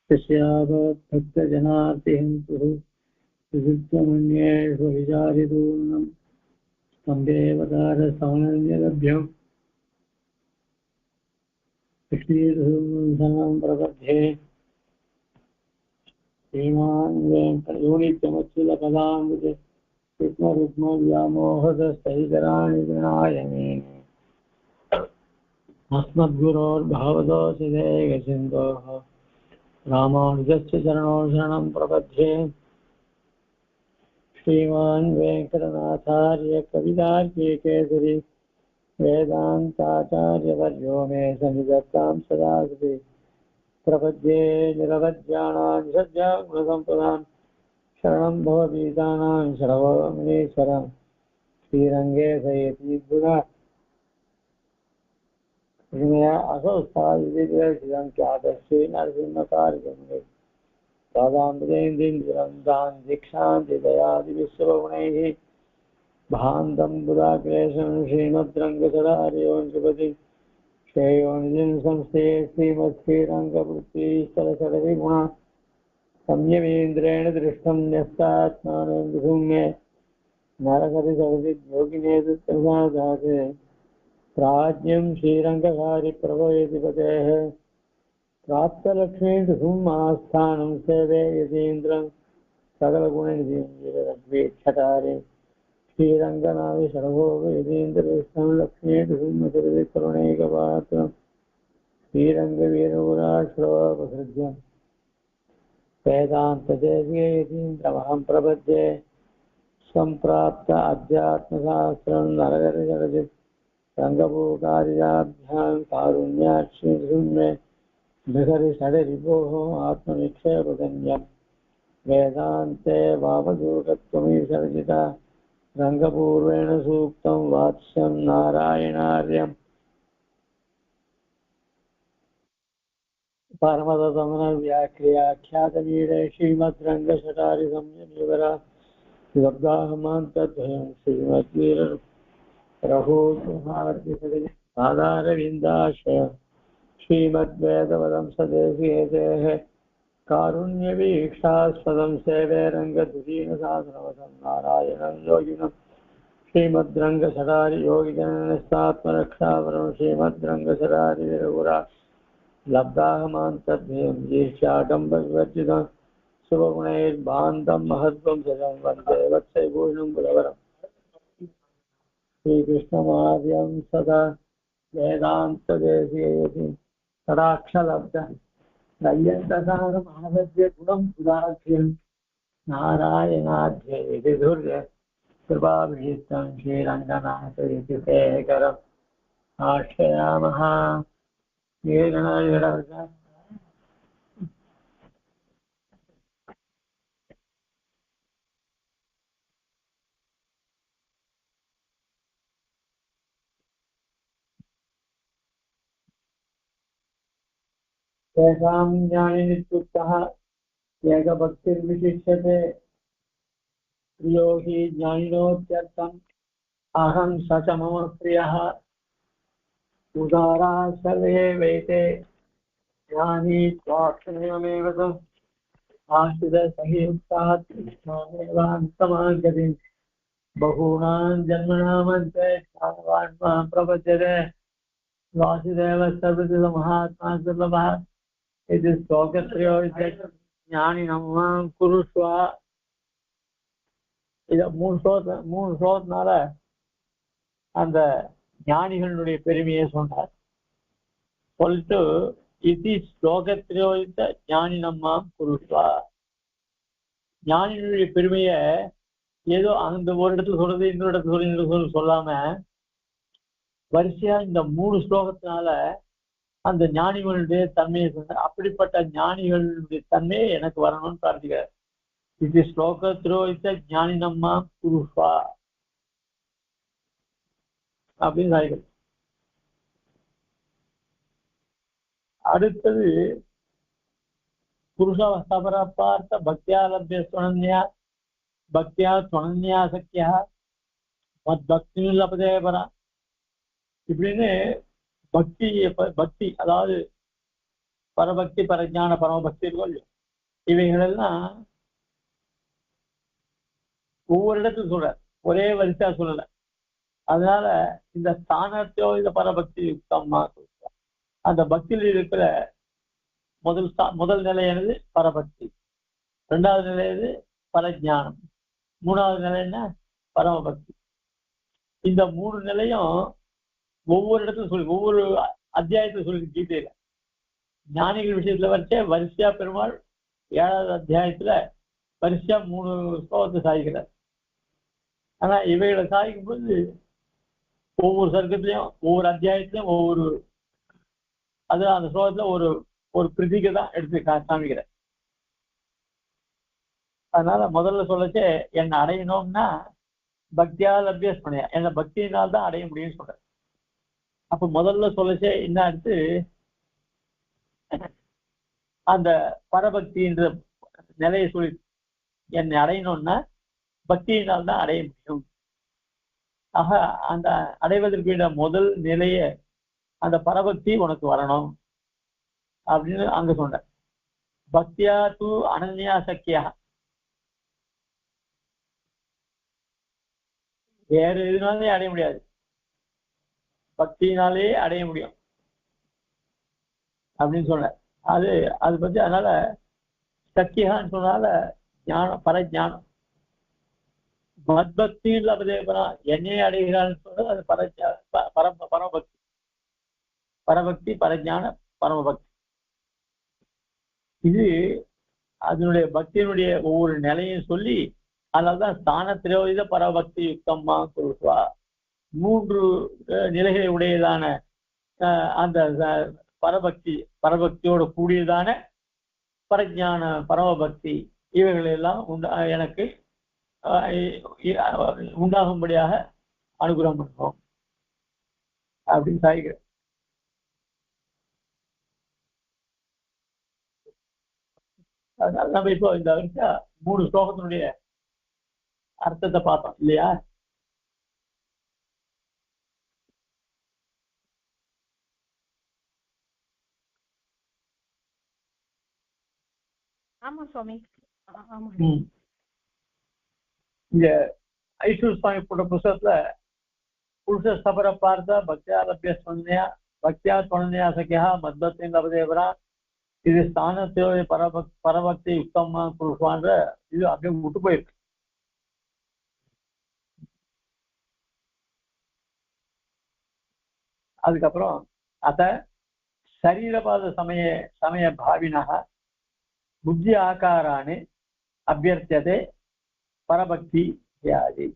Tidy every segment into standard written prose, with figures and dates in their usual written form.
तस्याभक्तजनार्तिहन्तुः विविक्तमन्येषु विचारितूर्णम् स्तम्भेवतारसमनन्यलभ्यम् कृष्णीर्धूमं प्रबध्ये श्रीमान् वेङ्कटयोनित्यमच्युतपदाम्बुजे रुक्मरुक्मव्यामोहदस्तैतराणि गृणायमे अस्मद्गुरोर्भवदोषिदेकसिन्धोः रामानुजस्य चरणौ शरणं प्रपद्ये श्रीमान् वेङ्कटनाथार्य कवितार्किकेसरी वेदान्ताचार्यवर्यो मे सन्निधत्तां सदा कृते प्रपद्ये निरवध्यानां सज्जागुणसम्पदां शरणं भवभीतानां शरणमनीश्वरं श्रीरङ्गे सयति गुणा असौ स्थायिदं ख्यातश्री नरसिंहकार्यं पादाम्बुजेन्द्रिं दीक्षान्तिदयादिविश्वगुणैः भान्तं बुधाक्लेशं श्रीमद्रङ्गसदार्योऽन्त्रिपति श्रेयोनिधिं संस्थे श्रीमत्श्रीरङ्गवृत्तिस्थलसरविगुणा संयमेन्द्रेण दृष्टं न्यस्तात्मानं मे नरकरिसरसिद्योगिने तत्प्रसादात् प्राज्ञं श्रीरङ्गकारिप्रभवेति पतेः प्राप्तलक्ष्मीं आस्थानं सेवे यतीन्द्रं सकलगुणनिधिं श्रीरङ्गनाथ शरभोग यतीन्द्रं लक्ष्मीकरुणैकपात्रं श्रीरङ्गवीरपुराश्रवप्रसृज्यं वेदान्तदेव्ये यतीन्द्रमहं प्रपद्ये सम्प्राप्त अध्यात्मशास्त्रं नरकरिजगजित् रङ्गभूकार्याभ्यां कारुण्याक्षिमे बृहरिषडरिपोः आत्मनिक्षेपगण्यं वेदान्ते वामदूरत्वमीशर्जिता रङ्गपूर्वेण सूक्तं वात्स्यं नारायणार्यं परमतमनव्याख्यातमीडे श्रीमद्रङ्गशटारिसंयमीवरा लब्धाहमान्तद्वयं श्रीमद्वीर रघुनाथार्यपादारविन्दाश्रय श्रीमद्वेदवदं सदेशिकेतेः कारुण्यवीक्षास्पदं सेवे रङ्गधुरीनसाधनवशं नारायणं योगिनं श्रीमद्रङ्गशटारि योगिजनस्तात्मरक्षावरं श्रीमद्रङ्गशटारिविरगुरा लब्धाहमान्तद्वयं ईर्ष्याडम्बविवर्जितं शुभगुणैर्भान्तं महद्वं सजं वन्दे वत्सैभूषणं बुधवरम् श्रीकृष्णमार्यं सदा वेदान्तदेशीयति तदाक्षलब्ध नय्यन्तसारमानस्य गुणं सुधाख्यं नारायणाध्य इति धुर्य कृपाभीष्टं श्रीरङ्गनाथ इति शेखरम् आश्रयामः तेषां ज्ञानिनित्युक्तः एकभक्तिर्विशिष्यते प्रियो हि ज्ञानिनोत्यर्थम् अहं स च मम प्रियः उदाराः सर्वे वैते ज्ञानी त्वाक्षरमेव तम् आश्रितसहियुक्ताः कृष्णामेवान्तमागतिं बहूनां जन्मनामन्ते ज्ञानवान् मां प्रपद्यते वासुदेवः सर्वविधमहात्मा दुर्लभः इति श्लोकत्रयोदश ज्ञानिनं मां कुरुष्व இதை மூணு ஸ்லோகத்தினால அந்த ஞானிகளுடைய பெருமையை சொன்னார். சொல்லிட்டு இது ஸ்லோகத்திலோதித்த ஞானி நம்மாம் குருஷ்வா, ஞானிகளுடைய பெருமையை ஏதோ அந்த ஒரு இடத்துல சொல்றது இன்னொரு இடத்துல சொல்றது சொல்லாம வரிசையா இந்த மூணு ஸ்லோகத்தினால அந்த ஞானிகளுடைய தன்மையை சொன்ன. அப்படிப்பட்ட ஞானிகளுடைய தன்மையை எனக்கு வரணும்னு பிரார்த்திக்கிறார். இது ஸ்லோகத்திலோதித்த ஞானி நம்மாம் குருஷ்வா அப்படின்னு சாய்கள். அடுத்தது புருஷவஸ்தபர பார்த்த பக்தியா லப்ய சுனன்யா பக்தியா சுனன்யா சக்கியா மத் பக்தி லபதே பரா இப்படின்னு பக்தி அதாவது பரபக்தி பரஜான பரமபக்தி இருக்கும் இல்லையோ, இவைகளெல்லாம் ஒவ்வொரு இடத்துல சொல்றார், ஒரே வரிசையா சொல்லல. அதனால இந்த ஸ்தானத்தோ இந்த பரபக்தி யுக்தமா அந்த பக்தியில் இருக்கிற முதல் நிலையானது பரபக்தி, ரெண்டாவது நிலையாது பரஜானம், மூணாவது நிலை என்ன பரமபக்தி. இந்த மூணு நிலையும் ஒவ்வொரு இடத்துல சொல்லி ஒவ்வொரு அத்தியாயத்துல சொல்லி கீதையில ஞானிகள் விஷயத்துல வச்சே வரிசையா பெருமாள் 7வது அத்தியாயத்துல வரிசையா 3 ஸ்லோகத்தை சாதிக்கிறார். ஆனா இவைகளை சாதிக்கும் போது ஒவ்வொரு சர்க்கத்திலையும் ஒவ்வொரு அத்தியாயத்திலையும் ஒவ்வொரு அது அந்த ஸ்லோகத்துல ஒரு ஒரு பிரதிகை தான் எடுத்து காமிக்கிறேன். அதனால முதல்ல சொல்லச்சே என்னை அடையணும்னா பக்தியால் அபியாஸ் பண்ண, என்னை பக்தியினால் தான் அடைய முடியும்னு சொல்றேன். அப்ப முதல்ல சொல்லச்சே என்ன அடுத்து அந்த பரபக்தின்ற நிலையை சொல்லி என்னை அடையணும்னா பக்தியினால் தான் அடைய முடியும். ஆக அந்த அடைவதற்கு முதல் நிலைய அந்த பரபக்தி உனக்கு வரணும் அப்படின்னு அங்க சொன்னேன். பக்தியா தூ அனன்யா சக்கியா, வேற எதுனாலே அடைய முடியாது, பக்தியினாலே அடைய முடியும் அப்படின்னு சொன்னார். அது பத்தி அதனால சக்கியான்னு சொன்னால ஞானம், பரஜானம். மத்பக்தியில் அபதேவனா என்னையே அடைகிறான்னு சொன்னது அது பரமபக்தி, பரபக்தி பரஜான பரமபக்தி. இது அதனுடைய பக்தியினுடைய ஒவ்வொரு நிலையும் சொல்லி, அதனால்தான் ஸ்தான திரோகித பரபக்தி யுக்தம்மா கொடுப்பா, 3 நிலைகளை உடையதான அந்த பரபக்தியோட கூடியதான பரஜான பரமபக்தி இவைகள் எல்லாம் எனக்கு உண்டாகும்படியாக அனுகிரகம் பண்ணுவோம் அப்படின்னு சாய்கிறேன். அதனால நம்ம இப்போ இந்த 3 ஸ்லோகத்தினுடைய அர்த்தத்தை பார்த்தோம் இல்லையா? ஆமா சுவாமி. இங்க ஐஸ்வர் சுவாமி போட்ட புத்தகத்துல புருஷ ஸ்தபர பார்த்தா பக்தியா லபிய சொன்னையா பக்தியா சொன்னையா சக்கியா மத்பத்தின் லபதேவரா, இது ஸ்தானத்தோ பரபக்தி யுக்தமா புருஷான்ற இது அப்படியே விட்டு போயிருக்கு. அதுக்கப்புறம் அத சரீரபாத சமய பாவினः புத்தி ஆகாரானி அபியர்த்தியதே பரபக்தி வியாதி.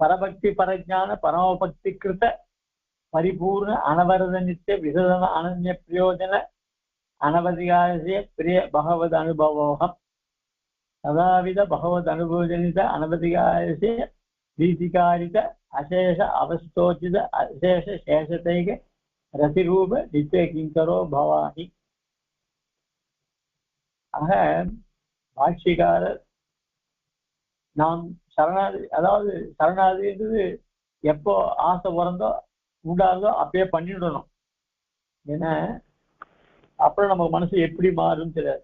பரபக்தி பரஜான பரமபக்தி கிருத பரிபூர்ண அனவரத நித்திய விசதன அனன்ய பிரயோஜன அனவதிகாரசிய பிரிய பகவத் அனுபவோகம் சதாவித பகவத் அனுபவஜனித அனவதிகாரசிய வீதிகாரித அசேஷ அவஸ்தோச்சித அசேஷ சேஷத்தைக ரதிரூப நித்திய கிங்கரோ பவானி. ஆக பாஷ்யக்காரர் நாம் சரணாதி, அதாவது சரணாதின்றது எப்போ ஆசை பிறந்தோ உண்டாதோ அப்பயே பண்ணிடணும். ஏன்னா அப்புறம் நம்ம மனசு எப்படி மாறும் தெரியாது.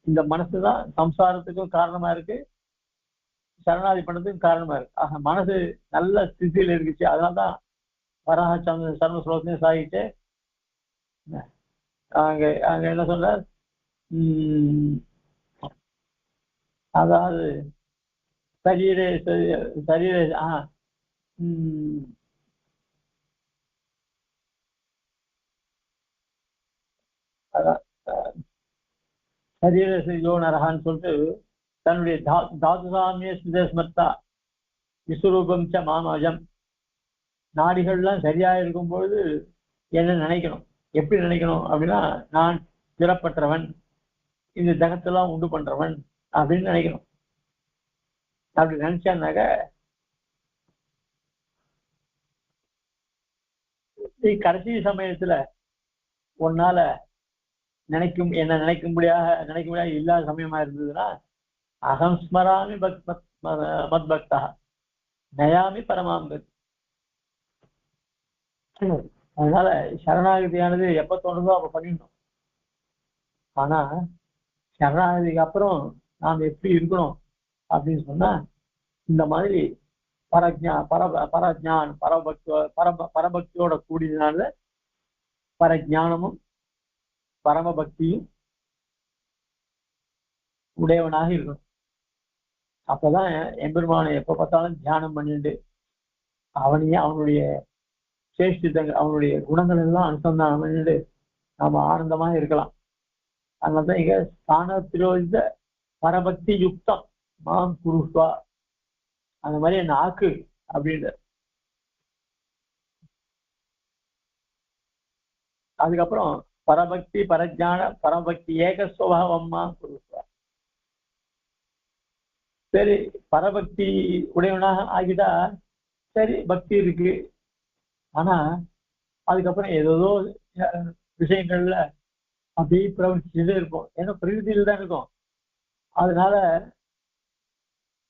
இந்த மனசுதான் சம்சாரத்துக்கும் காரணமா இருக்கு, சரணாதி பண்ணதுக்கும் காரணமா இருக்கு. ஆக மனசு நல்ல ஸ்திதியில இருக்குச்சு. அதனால்தான் வராக சர்ம ஸ்லோகத்தையும் சாகிட்டு அங்க அங்க என்ன சொல்றார், அதாவது சரீரே சரீரோ நரகான்னு சொல்லிட்டு தன்னுடைய தாதுசாமிய சுதேஸ்மர்த்தா விஸ்வரூபம் ச மாமஜம், நாடிகள்லாம் சரியா இருக்கும் பொழுது என்ன நினைக்கணும், எப்படி நினைக்கணும் அப்படின்னா நான் திறப்பற்றவன், இந்த ஜகத்தெல்லாம் உண்டு பண்றவன் அப்படின்னு நினைக்கணும். அப்படி நினைச்சான்னாக்க கடைசி சமயத்துல உன்னால என்ன நினைக்கும்படியாக இல்லாத சமயமா இருந்ததுன்னா அகம் ஸ்மராமி மத் பக்தா நயாமி பரமாம்பத். அதனால சரணாகதியானது எப்ப தோணுதோ அப்ப பண்ணிடணும். ஆனா சரணாகதிக்கு அப்புறம் நாம் எப்படி இருக்கணும் அப்படின்னு சொன்னா இந்த மாதிரி பரபக்தியோட கூடியதுனால பரஜானமும் பரமபக்தியும் உடையவனாக இருக்கணும். அப்பதான் எம்பெருமானை எப்ப பார்த்தாலும் தியானம் பண்ணிட்டு அவனுடைய சேஷ்டித்தங்கள் அவனுடைய குணங்கள் எல்லாம் அனுசந்தானம் பண்ணிட்டு நாம ஆனந்தமாக இருக்கலாம். அதனாலதான் இங்க ஸ்தானத்திலோத பரபக்தி யுக்தம் மாம் குருஷ்வா, அந்த மாதிரி என்ன ஆக்கு அப்படின்ற. அதுக்கப்புறம் பரபக்தி பரஜான பரபக்தி ஏக சுபாவம்மா குருஷ்வா. சரி, பரபக்தி உடையவனாக ஆகிட்டா சரி, பக்தி இருக்கு. ஆனா அதுக்கப்புறம் ஏதோ விஷயங்கள்ல அப்படியே பிரவர்த்திச்சுட்டே இருக்கும். ஏன்னா பிரகிருதியில் தான் இருக்கும். அதனால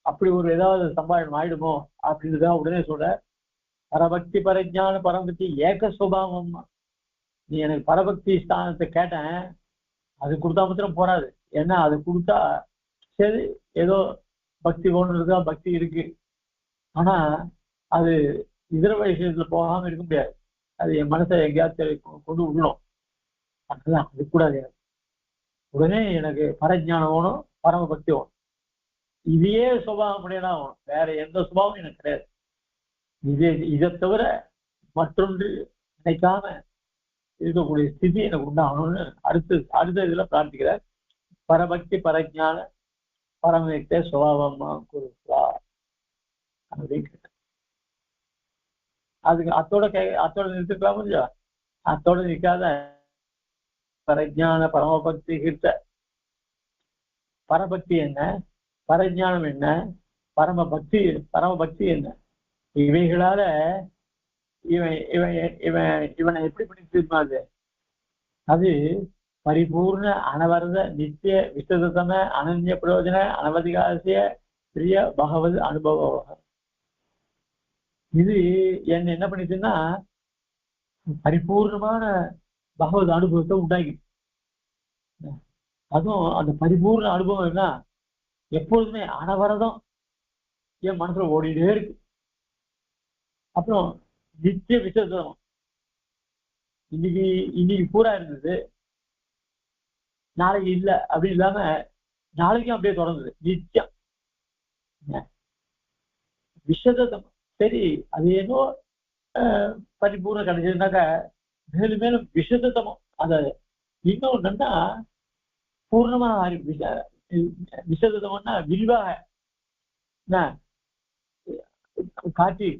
அப்படி ஒரு ஏதாவது சம்பாஷணம் ஆயிடுமோ அப்படின்றதான் உடனே சொல்ற. பரபக்தி பரஜான பரபக்தி ஏக சுபாவம். நீ எனக்கு பரபக்தி ஸ்தானத்தை கேட்டேன், அது கொடுத்தா மாத்திரம் போராது. ஏன்னா அது கொடுத்தா சரி ஏதோ பக்தி கொண்டுருக்கா, பக்தி இருக்கு. ஆனா அது இதர விஷயத்துல போகாம இருக்க முடியாது. அது என் மனசை எங்கேயாவது கொண்டு விடணும். அதுதான் அது கூடாது. உடனே எனக்கு பரஜானம் வேணும், பரம பக்தி வேணும். இதையே சுபாவம் முடியனா வேணும், வேற எந்த சுபாவம் எனக்கு கிடையாது. இதை தவிர மற்றொன்று நினைக்காம இருக்கக்கூடிய ஸ்திதி எனக்கு உண்டாகணும்னு அடுத்த இதுல பிரார்த்திக்கிறார். பரபக்தி பரஜான பரமயுக்த சுபாவமா குருவா அப்படின்னு. அதுக்கு அத்தோட நிறுத்திக்கலாம் இல்லையா? அத்தோட நிற்காத பரஜான பரமபக்தி கிட்ட பரபக்தி என்ன, பரஜானம் என்ன, பரமபக்தி என்ன, இவைகளால இவனை எப்படி பண்ணிட்டு அது பரிபூர்ண அனவரத நித்திய விசதம அனன்ய பிரயோஜன அனவதிகாசிய பிரிய பகவத் அனுபவம். இது என்ன பண்ணிச்சுன்னா பரிபூர்ணமான பகவத் அனுபவத்தை உண்டாக்கி. அதுவும் அந்த பரிபூர்ண அனுபவம் என்ன, எப்பொழுதுமே அனவரதம் என் மனசுல ஓடிட்டே இருக்கு. அப்புறம் நித்திய விசதம், இன்னைக்கு பூரா இருந்தது, நாளைக்கு இல்லை அப்படி இல்லாம நாளைக்கும் அப்படியே தொடர்ந்தது நித்தியம் விசதம். சரி, அது ஏதோ பரிபூர்ணம் கிடைச்சதுனாக்கா மேலும் மேலும் விசதமோ அதை இன்னும் நல்லா பூர்ணமா விசதமோன்னா விரிவாக காட்டி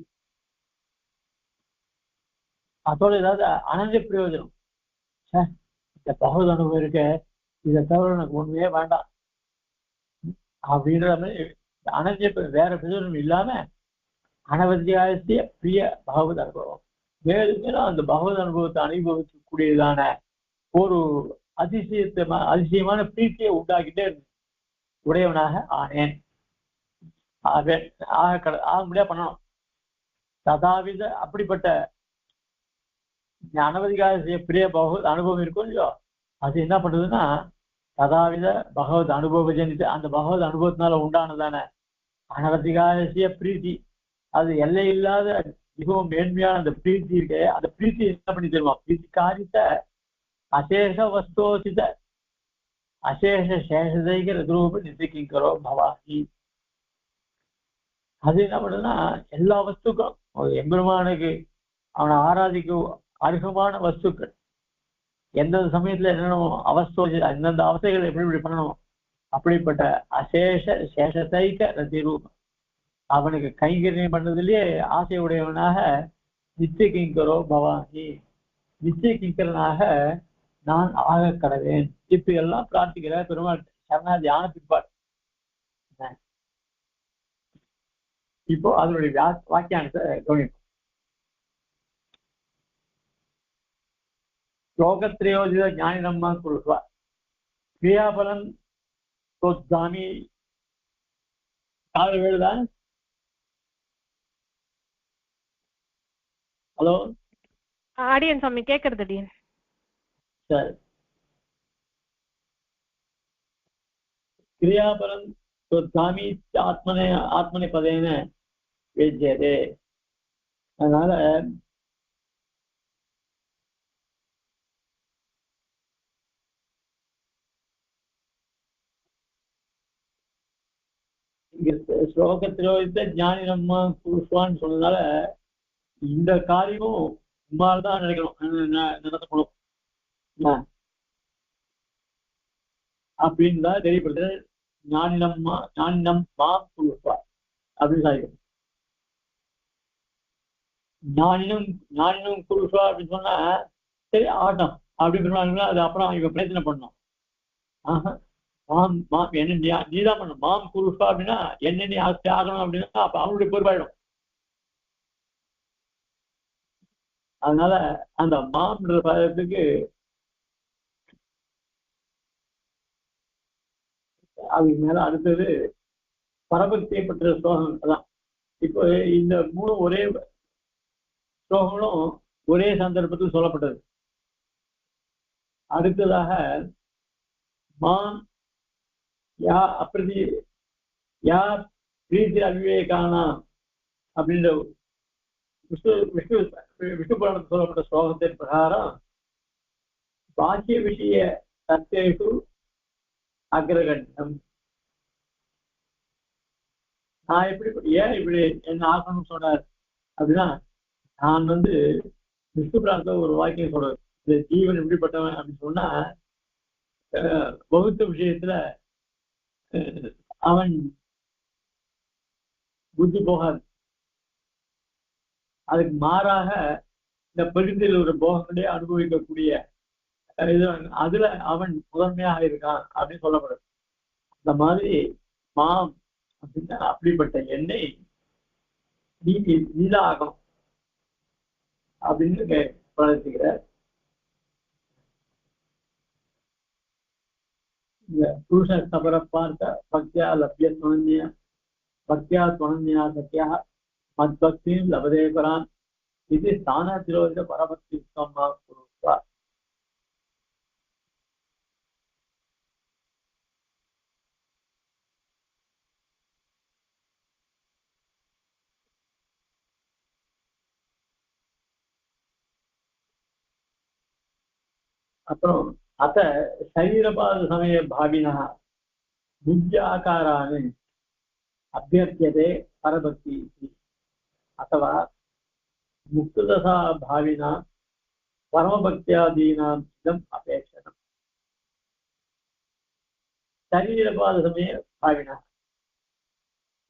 அதோட ஏதாவது அனந்த பிரயோஜனம். இந்த பகவத் அனுபவம் இருக்க, இதை தவிர எனக்கு ஒண்ணுமே வேண்டாம் அப்படின்ற மாதிரி அனந்த வேற பிரயோஜனம் இல்லாம அனவத்தியாசிய பிரிய பகவத் அனுபவம். மேலும் மேலும் அந்த பகவத் அனுபவத்தை அனுபவிக்கக்கூடியதான ஒரு அதிசயமான பிரீத்தியை உண்டாக்கிட்டே உடையவனாக ஆனேன். ஆக முடியா பண்ணணும். ததாவித அப்படிப்பட்ட அனவதிகாசிய பிரிய பகவத் அனுபவம் இருக்கும் இல்லையோ, அது என்ன பண்றதுன்னா ததாவித பகவத் அனுபவ ஜனித்து அந்த பகவத் அனுபவத்தினால உண்டானதான அனவதிகாசிய பிரீத்தி, அது எல்லை இல்லாத மிகவும் மேன்மையான அந்த பிரீத்தி இருக்க, அந்த பிரீத்தி என்ன பண்ணி தருமா, பிரீத்தி காரித்த அசேஷ வஸ்தோசித அசேஷ சேஷதைக ரூப நிதிக்கிறோ பவாஹி. அது என்ன பண்ணுதுன்னா எல்லா வஸ்துக்களும் எம்பெருமானுக்கு அவனை ஆராதிக்க அருகமான வஸ்துக்கள் எந்தெந்த சமயத்துல என்னென்ன எந்தெந்த அவஸ்தைகள் எப்படி பண்ணணும், அப்படிப்பட்ட அசேஷ சேஷதைக ரதி ரூபம் அவனுக்கு கைங்கரியம் பண்ணதுலயே ஆசை உடையவனாக நித்திய கிங்கரோ பவாஹி, நித்திய கிங்கரனாக நான் ஆக கடவேன். இப்ப எல்லாம் பிரார்த்திக்கிற பெருமாள் சரணாதி ஆன பிற்பாடு. இப்போ அதனுடைய வாக்கியானத்தை கவனிப்போம். ஸ்லோகத்திரையோஜித ஞானினம்மா குருவா. கிரியாபலன் சாமி காதல் வேடுதா? ஹலோ அடியன் சுவாமி கேட்கறது அடியன். சரி. கிரியாபலம் சாமி ஆத்மனை பதேன வேஜ்யதே. அதனால ஸ்லோகத்திலோ இந்த ஞானி நம்ம புருஷான்னு சொன்னதால இந்த காரியமும் உமால்தான் நினைக்கணும், நடத்தப்படும் அப்படின்னு தான் தெரியப்படுது. ஞானினம் மா புருஷா அப்படின்னு சாதிக்கணும். ஞானினம் புருஷா அப்படின்னு சொன்னா சரி ஆட்டம் அப்படின்னு சொன்னாங்கன்னா அது அப்புறம் இவன் பிரச்சனை பண்ணணும். மாம் என்ன நீதான் பண்ணணும். மாம் புருஷா அப்படின்னா என்ன நீ ஆஸ்தி ஆகணும் அப்படின்னா அப்ப அவனுடைய பொறுப்பாயிடும். அதனால அந்த மாம்ன்ற பதத்துக்கு அதுக்கு மேல அடுத்தது பரபக்தியை பற்ற ஸ்லோகம் அதான். இப்போ இந்த மூணு ஒரே ஸ்லோகங்களும் ஒரே சந்தர்ப்பத்தில் சொல்லப்பட்டது. அடுத்ததாக மாம் யா அப்பிரதி யா பிரீதி அவிவேகானா அப்படின்ற விஷ்ணு புராணத்தில் சொல்லப்பட்ட ஸ்லோகத்தின் பிரகாரம் பாக்கிய விஷய சத்தேஷு அக்ரகண்டம். நான் ஏன் இப்படி என்ன ஆக்கணும்னு சொன்னார் அப்படின்னா, நான் விஷ்ணு புராணத்துல ஒரு வாக்கியம் சொல்றேன். இந்த ஜீவன் எப்படிப்பட்டவன் அப்படின்னு சொன்னா பௌத்த விஷயத்துல அவன் புத்தி போகாது. அதுக்கு மாறாக இந்த பெருந்தில் ஒரு போகங்களே அனுபவிக்கக்கூடிய இது அதுல அவன் முதன்மையாக இருக்கான் அப்படின்னு சொல்லப்படுது. அந்த மாதிரி மாம் அப்படின்னா அப்படிப்பட்ட எண்ணெய் நீதான் ஆகணும் அப்படின்னு வளர்த்துக்கிறார். இந்த புருஷ சபர பார்த்த பக்தியா லப்ய துணன்யா பக்தியா துணன்யா சத்தியா மத்பக்தியும் லபதே பரான் இது ஸ்தானத்திரோத பரபக்தி உத்தமா குருவா. அப்புறம் அத்த சரீரபாத சமய பாவினா புத்தியாகாரானு அபியர்த்தியதே பரபக்தி अथवा मुक्तदशा भाविना परमभक्त्यादीनाम् इदम् अपेक्षितम्. शरीरपाद समय भाविना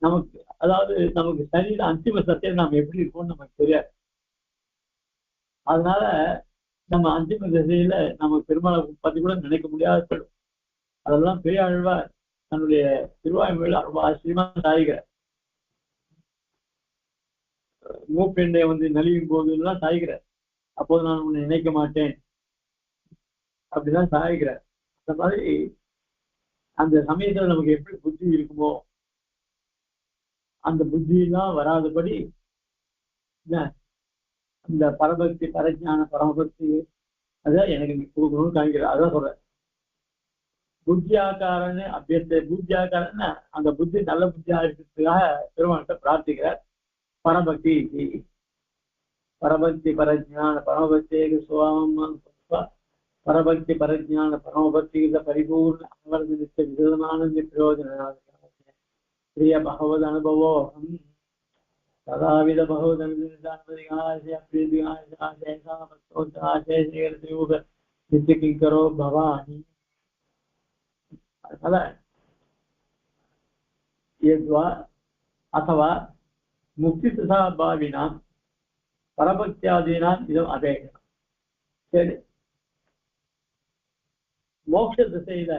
நமக்கு அதாவது நமக்கு சரீர அந்திம சத்தியம் நாம் எப்படி இருக்கோம்னு நமக்கு தெரியாது. அதனால நம்ம அந்திம திசையில நம்ம பெருமாளை பத்தி கூட நினைக்க முடியாத போயிடும். அதெல்லாம் பெரிய அழ்வா தன்னுடைய திருவாய்மொழியில் ரொம்ப ஆச்சரியமா சாய்கிறார். மூப்பெண்ணை நலியும் போது எல்லாம் சாய்கிறார். அப்போது நான் உன்னை நினைக்க மாட்டேன் அப்படிதான் சாய்கிறார். அந்த மாதிரி அந்த சமயத்துல நமக்கு எப்படி புத்தி இருக்குமோ அந்த புத்தியெல்லாம் வராதபடி இந்த பரபக்தி பரஜான பரமபக்தி அதான் எனக்கு கொடுக்கணும்னு காமிக்கிறார். அதான் சொல்றேன். புத்தியாக்காரன்னு அபியர்த்த புத்தியாக்காரன்னு அந்த புத்தி நல்ல புத்தியா இருக்கிறதுக்காக பெருமாள்கிட்ட பிரார்த்திக்கிறார். பரபக்தி பரபக்தி பரஜான பரமபக்தி சுவாமம் பரபக்தி பரஜான பரமபக்தி பரிபூர்ண அமர்ந்தித்த விதமான பிரயோஜன பிரிய பகவத் அனுபவோகம் ததாவித பகவத் நித்தியோ பவானி. அதனால अथवा मुक्ति तथा भाविना परभक्त्यादीनाम् इदम् अपेक्षितम्. சரி, மோட்ச திசையில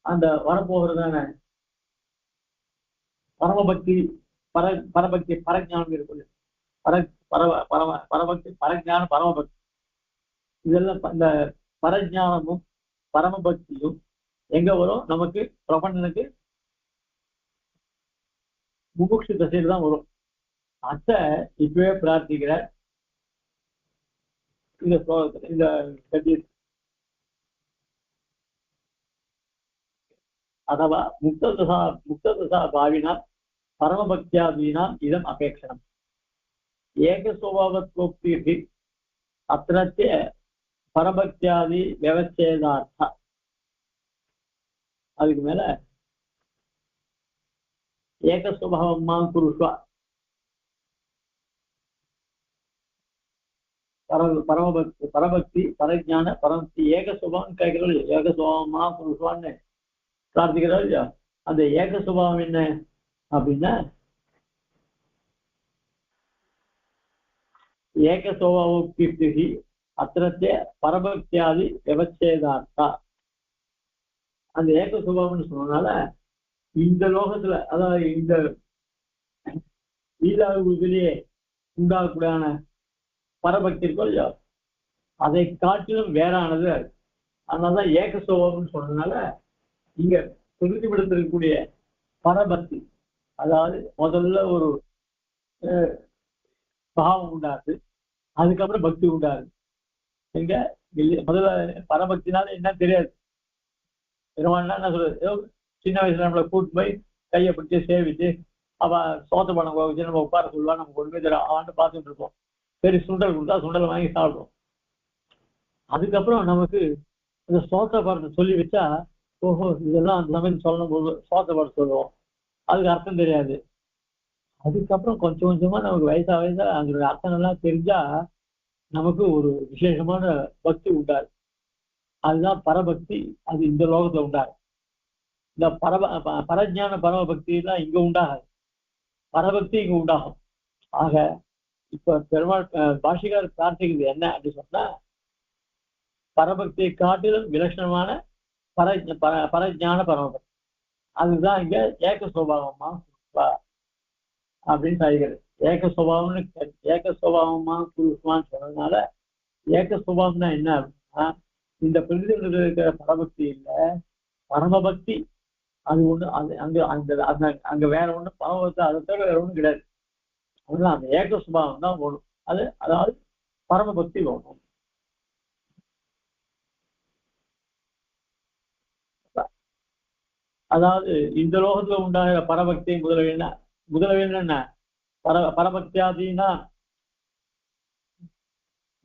அந்த வரப்போகிறதான பரமபக்தி பரபக்தி பரஜானம் இருக்குது. பரபக்தி பரஜான பரமபக்தி இதெல்லாம் இந்த பரஜானமும் பரமபக்தியும் எங்க வரும்? நமக்கு பிரபஞ்சனுக்கு முமுட்சு தசையில் தான் வரும். அத இப்பவே பிரார்த்திக்கிற இந்த ஸ்லோகத்துல இந்த अथवा मुक्तदशा भाविना परमभक्त्यादीनाम् इदम् अपेक्षणम् एकस्वभावत्वोक्तिः अत्रत्य परभक्त्यादि व्यवच्छेदार्थ அதுக்கு மேல ஏகஸ்வபாவமா குருஷ்வா பரபக்தி பரஜான பரமக்தி ஏகஸ்வபாவம் கேட்கிறோம். ஏகஸ்வபாவமா குருஷ்வான்னு பிரார்த்திக்கிறோம் இல்லையா? அந்த ஏகஸ்வபாவம் என்ன அப்படின்னா ஏகஸ்வபாவோக்தி அத்திரத்திய பரபக்தியாதி விவச்சேதார்த்தா. அந்த ஏகஸ்வபாவம்னு சொன்னதுனால இந்த லோகத்துல, அதாவது இந்த லீலாவிலேயே உண்டாகக்கூடியான பரபக்தி இருக்கும் இல்லையா, அதை காட்டிலும் வேறானது. அதனாலதான் ஏகஸ்வபாவம்னு சொன்னதுனால இங்க பிரதிபலித்திருக்கக்கூடிய பரபக்தி, அதாவது முதல்ல ஒரு பாவம் உண்டாது, அதுக்கப்புறம் பக்தி உண்டாது. எங்க முதல்ல பரபக்தினால என்ன தெரியாது. பெருமாள்னா என்ன சொல்றது, ஏதோ சின்ன வயசுல நம்மளை கூட்டு போய் கையை பிடிச்சி சேவிச்சு அவ சோத்த பணம் வச்சு நம்ம உட்கார சொல்லுவா, நம்ம கொண்டு போய் ஆண்டு பார்த்துட்டு இருப்போம். சரி சுண்டல் கொடுத்தா சுண்டல் வாங்கி சாப்பிடுவோம். அதுக்கப்புறம் நமக்கு இந்த சோத்த படத்தை சொல்லி வச்சா, ஓஹோ இதெல்லாம் அந்த சமயம் சொல்லணும் போது சோத்த படம் சொல்லுவோம், அதுக்கு அர்த்தம் தெரியாது. அதுக்கப்புறம் கொஞ்சம் கொஞ்சமா நமக்கு வயசா அதனுடைய அர்த்தங்கள்லாம் தெரிஞ்சா நமக்கு ஒரு விசேஷமான பக்தி உண்டாது. அதுதான் பரபக்தி. அது இந்த லோகத்துல உண்டாது. இந்த பரஜான பரமபக்தி எல்லாம் இங்க உண்டாகாது, பரபக்தி இங்க உண்டாகும். ஆக இப்ப பெருமாள் பாஷிகார் பிரார்த்திக்கிறது என்ன அப்படின்னு சொன்னா, பரபக்தியை காட்டிலும் விலட்சணமான பரஜான பரமபக்தி, அதுதான் இங்க ஏக சுபாவமா அப்படின்னு சொல்கிறது. ஏக சுபாவமா குருஷ்மான்னு சொன்னதுனால ஏக சுபாவம்னா என்ன அப்படின்னா, இந்த பிரதிநிதிகள் இருக்கிற பரபக்தி இல்ல, பரமபக்தி அது ஒண்ணு. அது அங்க அங்க வேற ஒண்ணு பரமபக்தி, அதை தவிர வேற ஒண்ணும் கிடையாது. அதனால அந்த ஏக சுபாவம் தான் வேணும். அது அதாவது பரமபக்தி வேணும். அதாவது இந்த லோகத்துல உண்டாகிற பரபக்தி முதலவேன்னா என்ன, பரபக்தியாதினா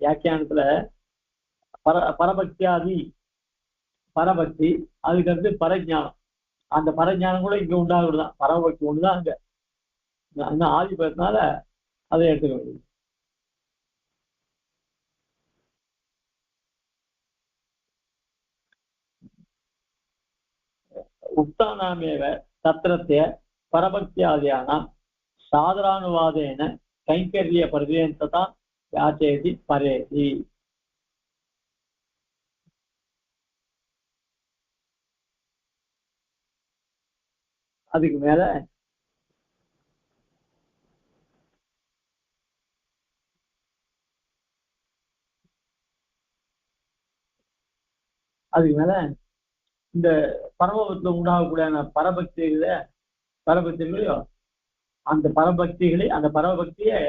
வியாக்கியானத்துல பரபக்தியாதி பரபக்தி, அதுக்கடுத்து பரஜானம். அந்த பரஜானம் கூட இங்க உண்டாகுதுதான். பரபக்தி ஒண்ணுதான் அங்க ஆதிபத்தினால அதை எடுத்துக்க வேண்டியது. உக்தானாமேவ தத்ரத்ய பரபக்தியாதியானாம் சாதரானுவாதேன கைங்கரிய பர்யந்ததா யாச்சேதி பரேதி. அதுக்கு மேல இந்த பரமபக்தியில் உண்டாகக்கூடிய பரபக்திகளையோ அந்த பரமபக்தியை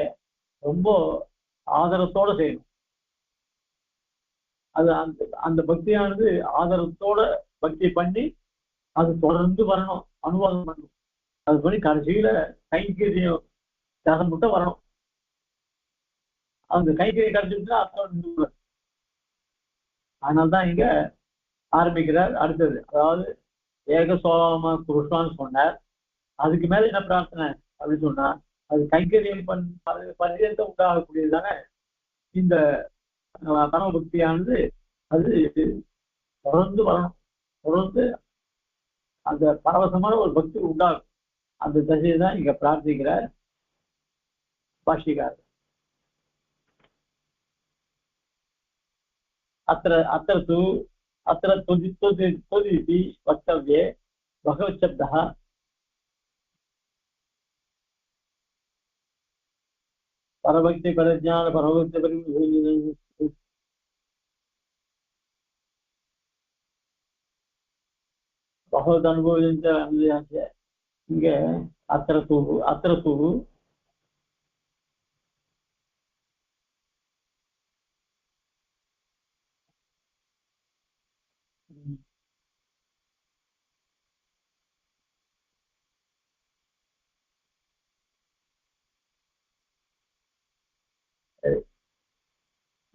ரொம்ப ஆதரத்தோட செய்யணும். அது அந்த பக்தியானது ஆதரத்தோட பக்தி பண்ணி அது தொடர்ந்து வரணும், அனுவாதம் பண்ணணும். அது பண்ணி கடைசியில கைங்கரியம் தரம் மட்டும் வரணும். அந்த கைங்கரியம் கிடைச்சிருச்சுன்னா அர்த்தம். அதனால்தான் இங்க ஆரம்பிக்கிறார். அடுத்தது அதாவது ஏகசோமா குருஷ்வான்னு சொன்னார். அதுக்கு மேல என்ன பிரார்த்தனை அப்படின்னு சொன்னா, அது கைங்கரியம் பரியந்தம் உண்டாகக்கூடியதானே இந்த பரமபக்தியானது. அது தொடர்ந்து வரணும், தொடர்ந்து அந்த பரவசமான ஒரு பக்தி உண்டாகும். அந்த தசையை தான் இங்க பிரார்த்திக்கிறார் பாஷிகார். अत्र त्वदिति वक्तव्ये भगवच्छब्दः परभक्ति परज्ञान परभक्ति பகவத் அனுபவிச்ச இங்க அத்திரத்தூ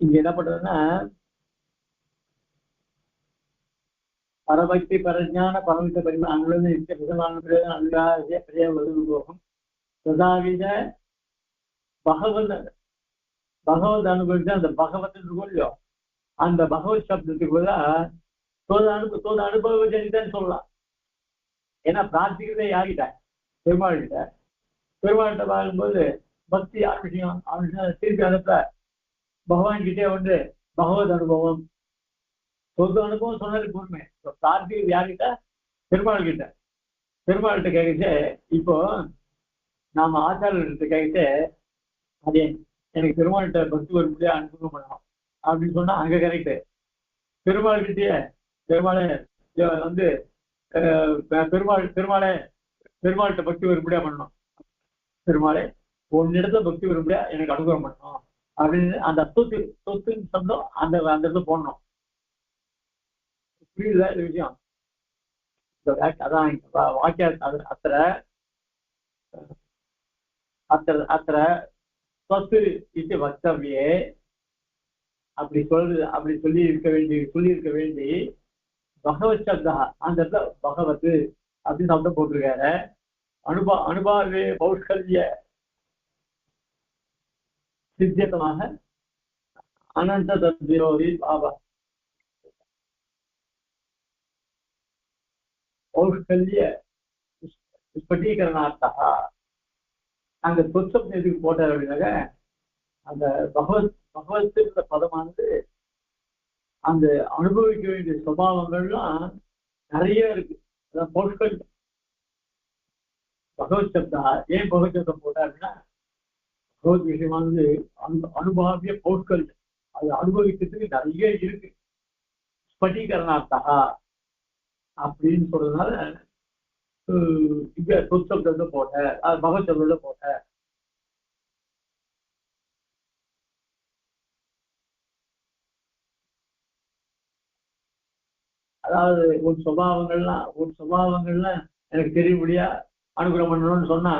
இங்க என்ன பண்றதுன்னா பரபக்தி பரஜான பரமித்த பரிமா அங்குள்ள போகும் சதாவித பகவத் அனுபவிச்சா அந்த பகவத் இல்லையோ அந்த பகவத் சப்தத்துக்கு கூட தோத அனுபவ ஜனிதான் சொல்லலாம். ஏன்னா பிரார்த்திக்கிறதே யார்கிட்ட? பெருமாள்கிட்ட. பெருமாள்கிட்ட பார்க்கும்போது பக்தி யார் விஷயம் திருப்பி அனுப்ப பகவான் கிட்டே வந்து பகவத் அனுபவம் சொந்த அனுபவம் சொன்னது உண்மை. பிரார்த்திக்கிறது யார்கிட்ட? பெருமாள் கிட்ட. பெருமாள்கிட்ட கேட்கச்சு இப்போ நாம ஆச்சாரியர்கிட்ட கேட்கச்சு அதே எனக்கு பெருமாள்கிட்ட பக்தி ஒரு முடியா அனுபவம் பண்ணணும் அப்படின்னு சொன்னா அங்க கரெக்டு. பெருமாள் கிட்டே பெருமாளே வந்து பெருமாள்கிட்ட பக்தி வரும்படியா பண்ணணும். பெருமாளே ஒன்னிடத்துல பக்தி வரும்படியா எனக்கு அனுகிரகம் பண்ணணும் அப்படின்னு அந்த சொத்துன்னு சொந்தம் அந்த இடத்துல போடணும். புரியுதா இந்த விஷயம்? அதான் வாக்கிய அத்திர சொத்து இது வக்தவியே அப்படி சொல்லி இருக்க வேண்டி பகவத் சப்தா அந்த இடத்துல பகவத் அப்படின்னு சப்தம் போட்டிருக்காரு. அனுபாவே பௌஷ்கல்ய சித்தியமாக அனந்த தத்விரோதி பாபா பௌஷ்கல்ய ஸ்பட்டீகரணார்த்தா அங்க சொச்சம் எதுக்கு போட்டார் அப்படின்னாக்க அந்த பகவத் பதமானது அந்த அனுபவிக்க வேண்டிய சுபாவங்கள்லாம் நிறைய இருக்கு. அதான் பௌஷ்கல் பகவத் சப்தா. ஏன் பகவத் சப்தம் போட்டார் அப்படின்னா பகவத் விஷயமானது அனுபவிய பௌஷ்கல் அது அனுபவிக்கிறதுக்கு நிறைய இருக்கு. ஸ்பட்டீகரணார்த்தா அப்படின்னு சொல்றதுனால இங்க சொற்சப்தத்தை போட்ட பகவத் சப்தத்தை போட்ட. அதாவது ஒரு சுபாவங்கள்லாம் எனக்கு தெரியும்படியா அனுகிரகம் பண்ணணும்னு சொன்னா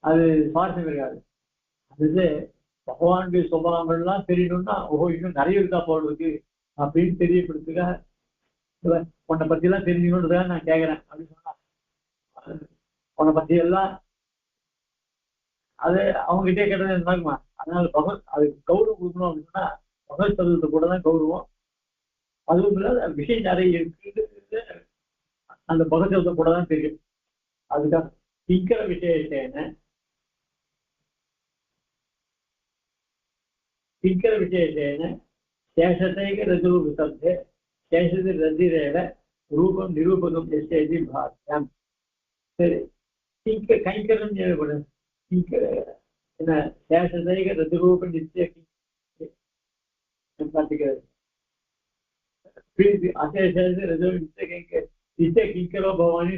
அது சுவாரஸ்யம் இருக்காது. அது பகவானுடைய சுபாவங்கள்லாம் தெரியணும்னா ஓஹோ இன்னும் நிறைய இருக்கா போடுறதுக்கு அப்படின்னு தெரியப்படுத்துக்காக உன்னை பத்தி எல்லாம் தெரிஞ்சுக்கணுன்றதுக்காக நான் கேட்கிறேன் அப்படின்னு சொன்னா உன்னை பத்தி எல்லாம் அது அவங்க கிட்டே கேட்டது இருந்தாக்குமா. அதனால அதுக்கு கௌரவம் கொடுக்கணும் அப்படின்னா பகவத் சப்தத்தை கூட தான் கௌரவம். அதுவும் இல்லாத விஷயம் நிறைய இருக்கு அந்த பகவத் சப்தத்தை கூட தான் தெரியும். அதுக்காக கிங்கர விசேஷேன சேஷத்தைக ரஜூப சப்தே சேஷதி ரஜிரேட ரூபம் நிரூபகம் எஸ்ஏதி பாக்கியம். சரி கைங்கரம் ஏற்படும் என்ன சேஷதைக ரஜரூப நித்திய பார்த்துக்கிறது அசேஷ ரஜோ நித்திய கிங்கரோ பவானி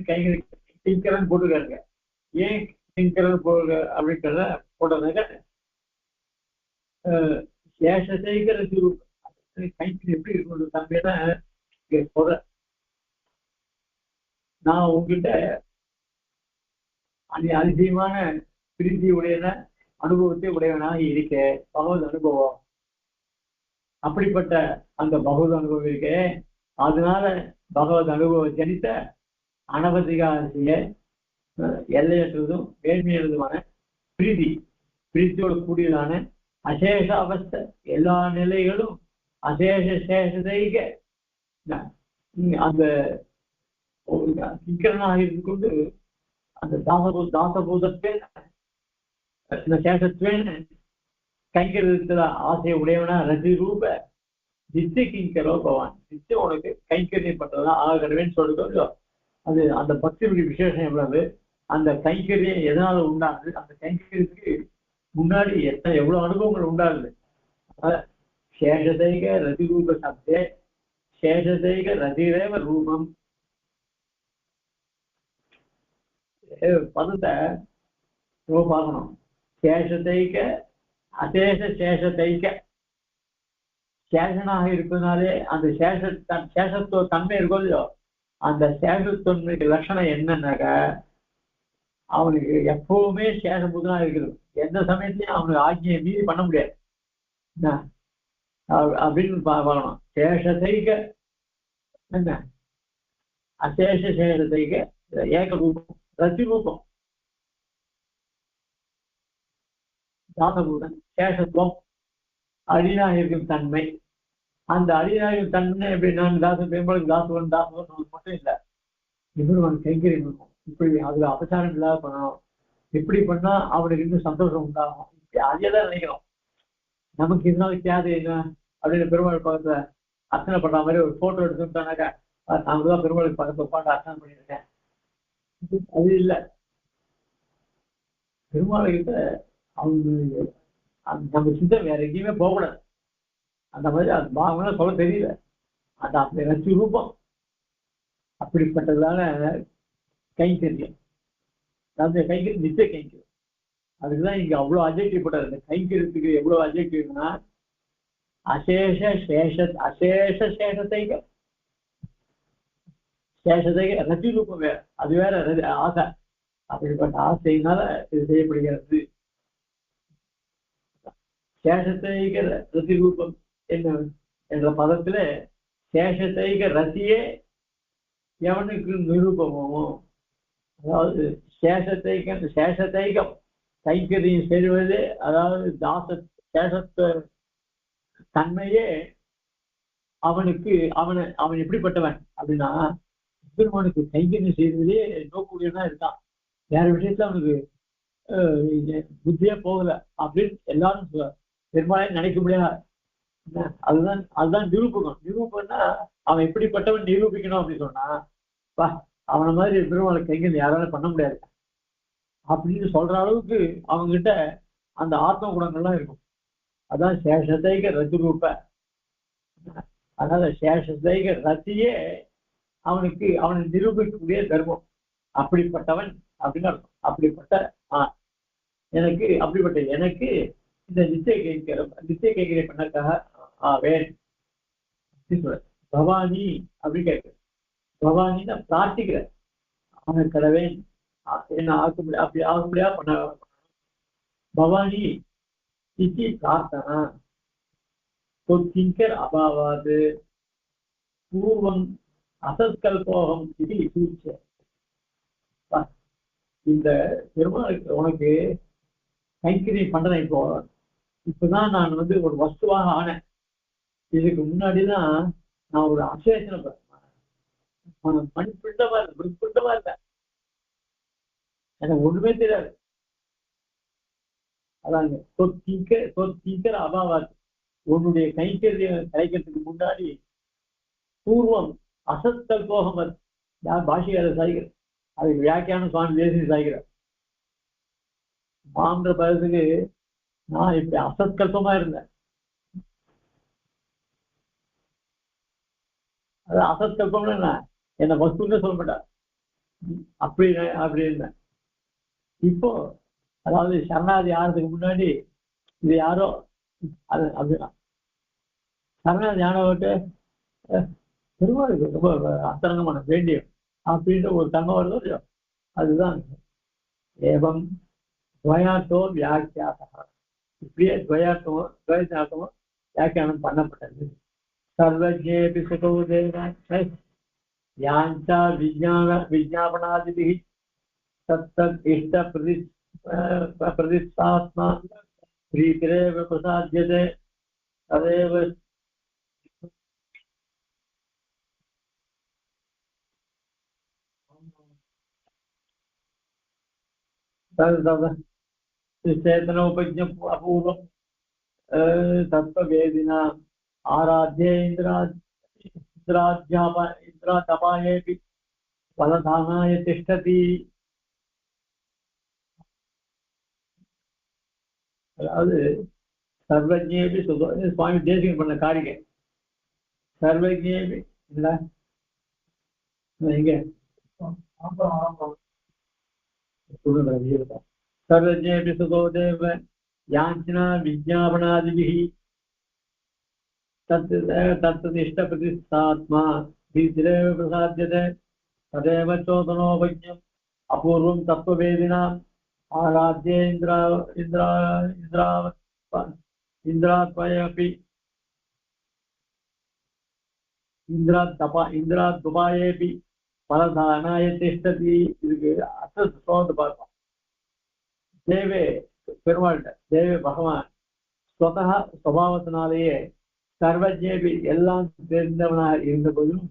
கிங்கரன் போட்டுருக்காங்க. ஏன் கிங்கரன் போடுற அப்படின்றத போட்டதுனாக்க சேஷதைக ரஜரூபம் கைங்கர் எப்படி இருக்கணும் தம்பினா சொல்ற நான் உங்ககிட்ட அதிசயமான பிரீதி உடையன அனுபவத்தை உடையவனாக இருக்க பகவத் அனுபவம். அப்படிப்பட்ட அந்த பகவத் அனுபவம் இருக்க அதனால பகவத் அனுபவம் ஜனித்த அனவதிகாசிய எல்லையற்றதும் வேண்மையதுமான பிரீத்தியோடு கூடியதான அசேஷ அவஸ்தை எல்லா நிலைகளும் அசேஷ சேஷதைக அந்த கிங்கரனாக இருந்து கொண்டு அந்த தாசபூதத்தேன சேஷத்வேன கைங்கரியத்துல ஆசையை உடையவனா ரஜி ரூப நித்திய கிங்கரோ பவான் நித்தியம் உனக்கு கைங்கரியம் பண்றதுதான் ஆகவேன்னு சொல்லுதோ. அது அந்த பக்தியுடைய விசேஷம் எவ்வளவு, அந்த கைங்கரியம் எதனால உண்டாகுது, அந்த கைங்கரியத்துக்கு முன்னாடி எவ்வளவு அனுபவங்கள் உண்டாகுது. சேஷதைக ரதி ரூப சப்தே சேஷதைக ரதிரேவ ரூபம் பதத்தை பார்க்கணும். சேஷத்தைக்க அசேஷ சேஷத்தைக்க, சேஷனாக இருப்பதனாலே அந்த சேஷத்துவ தன்மை இருக்கும் இல்லையோ, அந்த சேஷத்தன்மைக்கு லட்சணம் என்னன்னாக்க அவனுக்கு எப்பவுமே சேஷபூதனா இருக்குது. எந்த சமயத்திலையும் அவனுக்கு ஆக்கியை மீறி பண்ண முடியாது அப்படின்னு பார்க்கணும். சேஷத்தைக்க என்ன, அசேஷ சேஷத்தைக்க ஏக ரூபம், ரத்தி ரூபம், தாசபூதன், சேஷத்துவம், அடிநாக இருக்கும் தன்மை. அந்த அடிநாக தன்மை எப்படின்னா பெரும்பாலும் தாசுவன் மட்டும் இல்லை, இவன் கைங்கரியம் இருக்கும். இப்படி அதுல அபசாரம் இல்லாத பண்ணணும். இப்படி பண்ணா அவனுக்கு இன்னும் சந்தோஷம் உண்டாகும். அதையதான் நினைக்கிறோம். நமக்கு இதனால தேவை என்ன அப்படின்னு பெருமாள் பக்கத்துல அர்ச்சனை பண்ற மாதிரி ஒரு போட்டோ எடுத்துட்டானாக்கா, நாமதான் பெருமாளுக்கு பக்கத்துல உட்காந்து அர்ச்சனை பண்ணிருக்கேன். அது இல்லை. பெருமாளுக்கிட்ட அவங்க நம்ம சிந்தை வேற எங்கேயுமே போகக்கூடாது. அந்த மாதிரி அது பாவம்லாம் சொல்ல தெரியல. அது அப்படி ரசி ரூபம். அப்படிப்பட்டதான கைங்கரியம், அந்த கைங்கரியம் நித்திய கைங்கரியம். அதுக்குதான் இங்க அவ்வளவு அஜெக்டிவ் போட்டாரு. இந்த கைங்கரியத்துக்கு எவ்வளவு அஜெக்டிவ்னா அசேஷ சேஷத்தைக, சேஷத்தைக ரசி ரூபம் வேற, அது வேற ஆசை. அப்படிப்பட்ட ஆசையினால இது செய்யப்படுகிறது. சேஷத்தைக ரசி ரூபம் என்ன என்ற பதத்துல சேஷத்தைக ரசியே எவனுக்கு நிரூபமும், அதாவது சேஷத்தைகம் கைங்கரியம் செய்வது, அதாவது சேஷத்துவ தன்மையே அவனுக்கு அவன் எப்படிப்பட்டவன் அப்படின்னா பெருமானுக்கு கைங்கரியம் செய்வதே நோக்கூடியதான் இருக்கான். வேற விஷயத்துல அவனுக்கு புத்தியே போகல அப்படின்னு எல்லாரும் பெருமாளே நினைக்க முடியாது. அதுதான் நிரூபகம். நிரூபம்னா அவன் எப்படிப்பட்டவன் நிரூபிக்கணும் அப்படின்னு சொன்னா, அவனை மாதிரி பெருமாளை கைங்கரியம் யாராலும் பண்ண முடியாது அப்படின்னு சொல்ற அளவுக்கு அவங்ககிட்ட அந்த ஆத்ம குணங்கள்லாம் இருக்கும். அதான் சேஷத்தைக ரத்தி ரூப. அதனால சேஷத்தைக ரத்தியே அவனை நிரூபிக்கக்கூடிய தர்மம். அப்படிப்பட்டவன் அப்படின்னு அர்த்தம். அப்படிப்பட்ட எனக்கு இந்த நித்திய கைங்கரியம் பண்ணக்காக வேன் பவானி அப்படின்னு கேட்க. பவானின்னா பிரார்த்திக்கிற, அவனை கடவேன் என்ன ஆகும்படியா பண்ண. பவானி இத்தி பிரார்த்தனா கிங்கர் அபாவாது பூர்வம் அசத்கல்போகம் இது சூச்ச. இந்த பெருமாளுக்கு உனக்கு கைங்கரியம் பண்றேன். இப்பதான் நான் ஒரு வஸ்துவாக ஆனேன். இதுக்கு முன்னாடிதான் நான் ஒரு அசேஷனை மண்பிண்டமா இருந்தேன். எனக்கு ஒண்ணுமே தெரியாது. அதாங்க சொற்கீக்கர் அபாவாது, உன்னுடைய கைங்கரியம் கிடைக்கிறதுக்கு முன்னாடி பூர்வம் அசத்தல் போகம் யார் பாஷையாளர் சாய்கிறார். அதுக்கு வியாக்கியான சுவாமி தேசியம் சாய்கிறார். மான்ற பதத்துக்கு நான் இப்படி அசத்கல்பமா இருந்தேன். அது அசத்கல்பம்னு என்ன, என்னை வஸ்துன்னு சொல்ல மாட்டா. அப்படி இருந்தேன். இப்போ அதாவது சரணாதி ஆனதுக்கு முன்னாடி இது யாரோ அது அப்படின்னா சரணாதி ஆனவர்கிட்ட பெருமாளுக்கு ரொம்ப அந்தரங்கமான வேண்டியம் அப்படின்ற ஒரு தன்மை வருதோ இல்லையோ, அதுதான் ஏவம் துவயார்த்தோ வியாக்கியாசா. இப்படியே துவயார்த்தமோ வியாக்கியானம் பண்ணப்பட்டது. சர்வஜேபி சுகோ தேவ யாஞ்சா விஜாபனாதிபி தத்தத் இஷ்ட பிரதிஷ்டாத்மா பிரீதிரேவ பிரசாத்யதே ததேவ चेतनोपज्ञ अपूर्वं तत्त्ववेदिना आराध्ये इन्द्राद्यापायेऽपि फलधानाय तिष्ठति. அதாவது சர்வஜேபி சுவாமி தேசிகன் பண்ண காரியம். சர்வஜேபி இல்ல இங்க சொல்லுகிற சர்வஜேபி சுதோ தேவ யாஞ்சினா விஜாபனாதிபிஹி तत्तदिष्टप्रतिष्ठात्मा भीतिरेव प्रसाद्यते तदेव चोदनोपज्ञम् अपूर्वं तत्त्ववेदिनाम् आराध्ये इन्द्रात्मयेऽपि इन्द्राद्दुपायेऽपि फलदानाय तिष्ठति இதுக்கு அர்த்தத்தை சோதனை பார்ப்போம். தேவே பெருமாள்கிட்ட தேவே பகவான் சுபாவத்தினாலேயே சர்வஜேபி எல்லாம் தெரிந்தவனாக இருந்த போதிலும்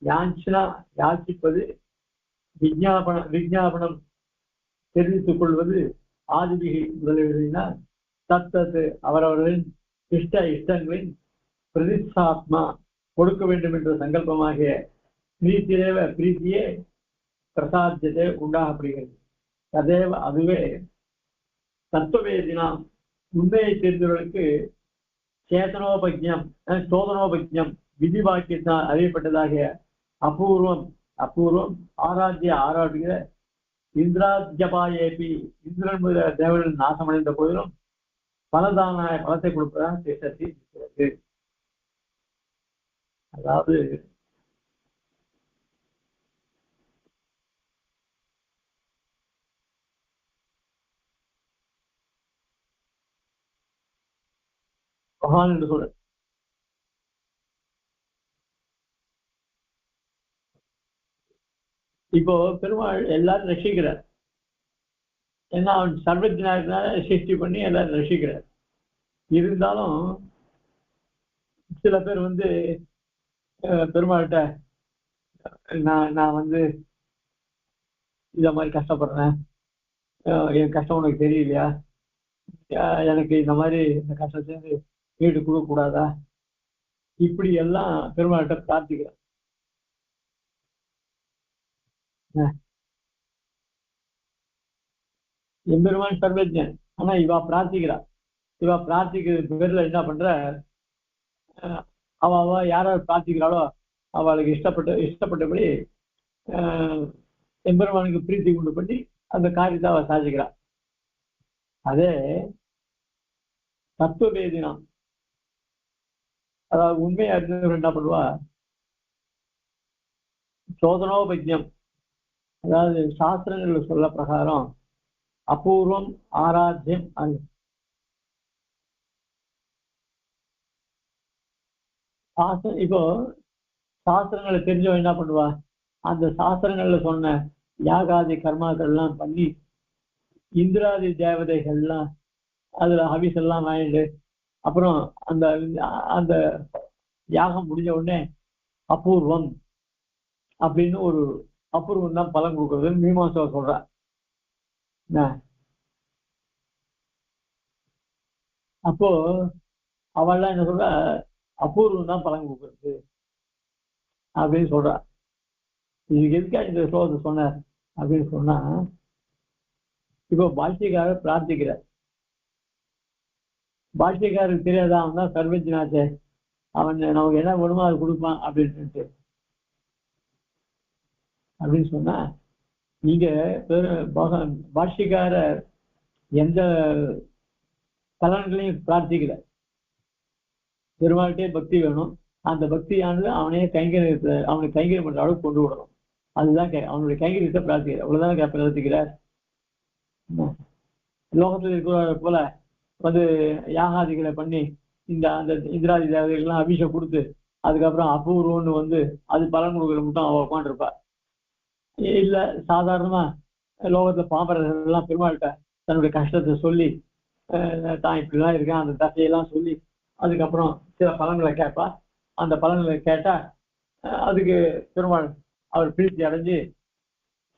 யாஞ்சினா யாச்சிப்பது விஞ்ஞாபனம் தெரிவித்துக் கொள்வது ஆதிபிகை முதலினால் தத்தது அவரவர்களின் இஷ்டங்களின் பிரதிஷ்டாத்மா கொடுக்க வேண்டும் என்ற சங்கல்பமாகிய பிரீத்தியே பிரசாத்தியத்தை உண்டாகப்படுகிறது. ததேவ அதுவே தத்துவவேதினா உண்மையை தெரிந்தவர்களுக்கு சோதனோபஜ்யம் விதி வாக்கியத்தினால் அறியப்பட்டதாகிய அபூர்வம் ஆராட்டுகிற இந்திராஜபாயேபி இந்திரன் முதல தேவர்கள் நாசமடைந்த போதிலும் பலதானாய பலத்தை கொடுப்பதாக திட்டத்தில் இருக்கிறது. அதாவது பகவான் என்று சொல்ற இப்போ பெருமாள் எல்லாரும் ரசிக்கிறார். ஏன்னா அவன் சர்வஜனாக சிருஷ்டி பண்ணி எல்லாரும் ரசிக்கிறார். இருந்தாலும் சில பேர் பெருமாள்கிட்ட நான் இத மாதிரி கஷ்டப்படுறேன், என் கஷ்டம் உனக்கு தெரியலையா, எனக்கு இந்த மாதிரி இந்த கஷ்டத்தை வீடு கொடுக்க கூடாதா, இப்படி எல்லாம் பெருமாள்கிட்ட பிரார்த்திக்கிறார். எம்பெருமான் சர்வஜன். ஆனா இவா பிரார்த்திக்கிறது பேர்ல என்ன பண்ற, அவ யாராவது பிரார்த்திக்கிறாளோ அவளுக்கு இஷ்டப்பட்டபடி எம்பெருமானுக்கு பிரீத்தி கொண்டு பண்ணி அந்த காரியத்தை அவ சாதிக்கிறாள். அதே தத்துவவேதினம், அதாவது உண்மை அறிந்தவர் என்ன பண்ணுவா, சோதனோபஜ்யம், அதாவது சாஸ்திரங்கள் சொல்ல பிரகாரம் அபூர்வம் ஆராத்தியம் இப்போ சாஸ்திரங்களை தெரிஞ்சவன் என்ன பண்ணுவா, அந்த சாஸ்திரங்கள்ல சொன்ன யாகாதி கர்மாக்கள் எல்லாம் பண்ணி இந்திராதி தேவதைகள்லாம் அதுல ஹவிஸ் எல்லாம் வாங்கிட்டு அப்புறம் அந்த அந்த யாகம் முடிஞ்ச உடனே அபூர்வம் அப்படின்னு ஒரு அபூர்வம் தான் பலன் கொடுக்குறதுன்னு மீமாசா சொல்ற. அப்போ அவள்லாம் என்ன சொல்ற, அபூர்வம் தான் பலன் கொடுக்குறது அப்படின்னு சொல்றா. இதுக்கு எதுக்கா இந்த ஸ்லோகத்தை சொன்னார் அப்படின்னு சொன்னா, இப்போ பாஷ்யக்காரர் பிரார்த்திக்கிறார். பாஷ்யக்காரருக்கு தெரியாதா, அவன் தான் சர்வஜனாச்சே, அவன் நமக்கு என்ன வேணுமோ அது கொடுப்பான் அப்படின்னு சொன்னா, நீங்க பாஷ்யக்காரர் எந்த பலன்களையும் பிரார்த்திக்கல. பெருமாள்கிட்டே பக்தி வேணும், அந்த பக்தியானது அவனுக்கு கைங்கரியம் பண்ற அளவுக்கு கொண்டு விடணும், அதுதான் அவனுடைய கைங்கரியத்தை பிரார்த்திக்கிறார். அவ்வளவுதான் பிரார்த்திக்கிறார். லோகத்தில் இருக்கிற போல யாகாதிகளை பண்ணி அந்த இந்திராதி தேவதைகள்லாம் அபிஷேகம் கொடுத்து அதுக்கப்புறம் அபூர்வம்னு அது பலன் கொடுக்குற மட்டும் அவ உட்காந்துருப்பா. இல்ல சாதாரணமா லோகத்துல பாம்பரர்கள் எல்லாம் பெருமாள்கிட்ட தன்னுடைய கஷ்டத்தை சொல்லி தான் இப்படிலாம் இருக்கேன் அந்த தசையெல்லாம் சொல்லி அதுக்கப்புறம் சில பலன்களை கேட்பா. அந்த பலன்களை கேட்டா அதுக்கு பெருமாள் அவர் பிரீத்தி அடைஞ்சு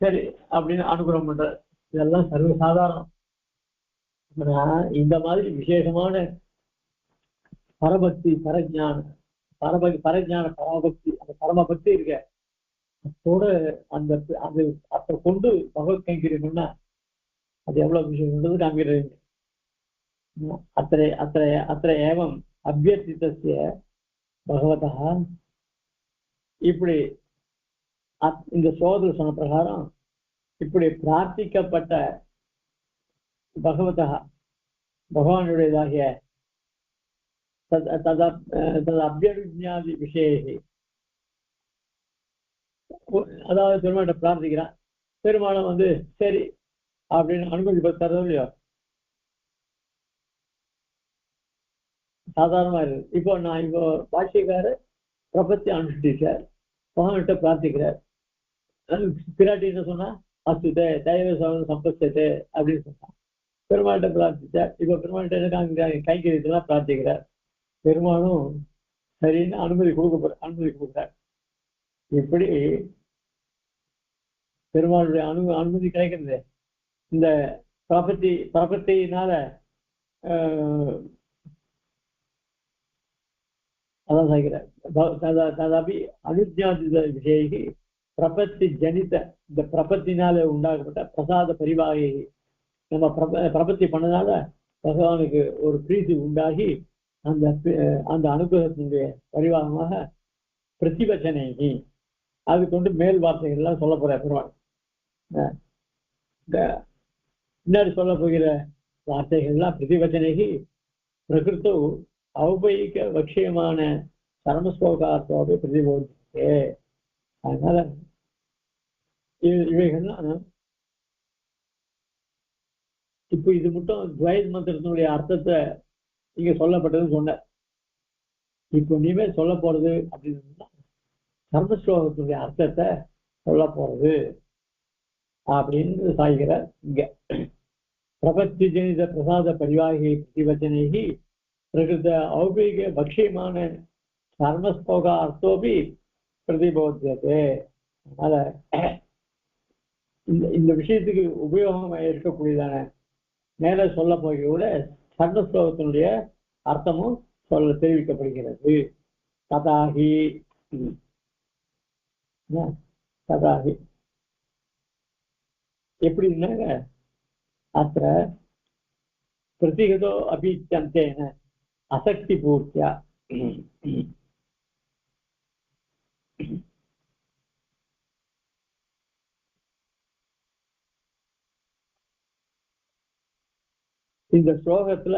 சரி அப்படின்னு அனுகிரகம் பண்ற. இதெல்லாம் சர்வசாதாரணம். இந்த மாதிரி விசேஷமான பரபக்தி பரஜான பரபக்தி, அந்த பரமபக்தி இருக்க அதோட அது அப்ப கொண்டு பகவத் கைங்கரியம்னா அது எவ்வளவு விஷயம்ன்றது காமிக்கிறது. அத்திர ஏவம் அபியர்த்தித்த பகவதா, இப்படி இந்த சோதனை சொன்ன பிரகாரம் இப்படி பிரார்த்திக்கப்பட்ட பகவதா பகவானுடையதாகிய தது அபியனுஜாதி விஷய, அதாவது பெருமாட்ட பிரார்த்திக்கிறான், பெருமாளும் வந்து சரி அப்படின்னு அனுமதி தரது இல்லையோ, சாதாரணமா இருக்கு. இப்போ நான் இப்போ பாஷ்யக்காரர் பிரபத்தி அனுஷ்டிச்சார், பகவான்கிட்ட பிரார்த்திக்கிறார். பிராட்டி என்ன சொன்னா, அசுதே தெய்வ சம்பத்தே அப்படின்னு சொன்னான். பெருமாள்கிட்ட பிரார்த்திச்சார். இப்போ பெருமாள்கிட்ட என்ன கைங்கரியத்தெல்லாம் பிரார்த்திக்கிறார். பெருமாளும் சரின்னு அனுமதி கொடுக்குறார். இப்படி பெருமாளுடைய அனுமதி கிடைக்கிறது இந்த பிரபத்தினால. அதான் சொல்கிறார், ததாபி அனுஜாதித விஷயி பிரபத்தி ஜனித, இந்த பிரபத்தினால உண்டாக்கப்பட்ட பிரசாத பரிவாகி, நம்ம பிரபத்தி பண்ணனால பகவானுக்கு ஒரு பிரீத்தி உண்டாகி அந்த அனுகிரகத்தினுடைய பரிவாகமாக பிரதிவச்சனை அது கொண்டு மேல் வார்த்தைகள் எல்லாம் சொல்ல போற பெருமாள். முன்னாடி சொல்ல போகிற வார்த்தைகள்லாம் பிரதிவச்சனைகி பிரகிருத்தோ ஔபயிக வட்சியமான சர்மஸ்லோகார்த்தோடு பிரதிபோதித்தே. அதனால இவைகள்லாம் இப்போ இது மட்டும் துவைத் மந்திரத்தினுடைய அர்த்தத்தை இங்க சொல்லப்பட்டதுன்னு சொன்ன. இப்போ இனிமேல் சொல்ல போறது அப்படின்னு சர்மஸ்லோகத்தினுடைய அர்த்தத்தை சொல்ல போறது அப்படின்னு சாய்கிறார் இங்க. பிரபத்தி ஜனித பிரசாத பரிவாகி பிரதிவச்சனைகி பிரகிருத ஔபீக பக்ஷியமான சர்மஸ்போக அர்த்தோபி பிரதிபோத்தியதே. அதனால இந்த விஷயத்துக்கு உபயோகமாக இருக்கக்கூடியதான மேல சொல்ல போகிற சர்மஸ்லோகத்தினுடைய அர்த்தமும் தெரிவிக்கப்படுகிறது. ததாகி ததாகி எப்படின்னாங்க, அத்த பிரதிகதோ அபிச்சந்தேன அசக்தி பூர்த்தியா இந்த ஸ்லோகத்துல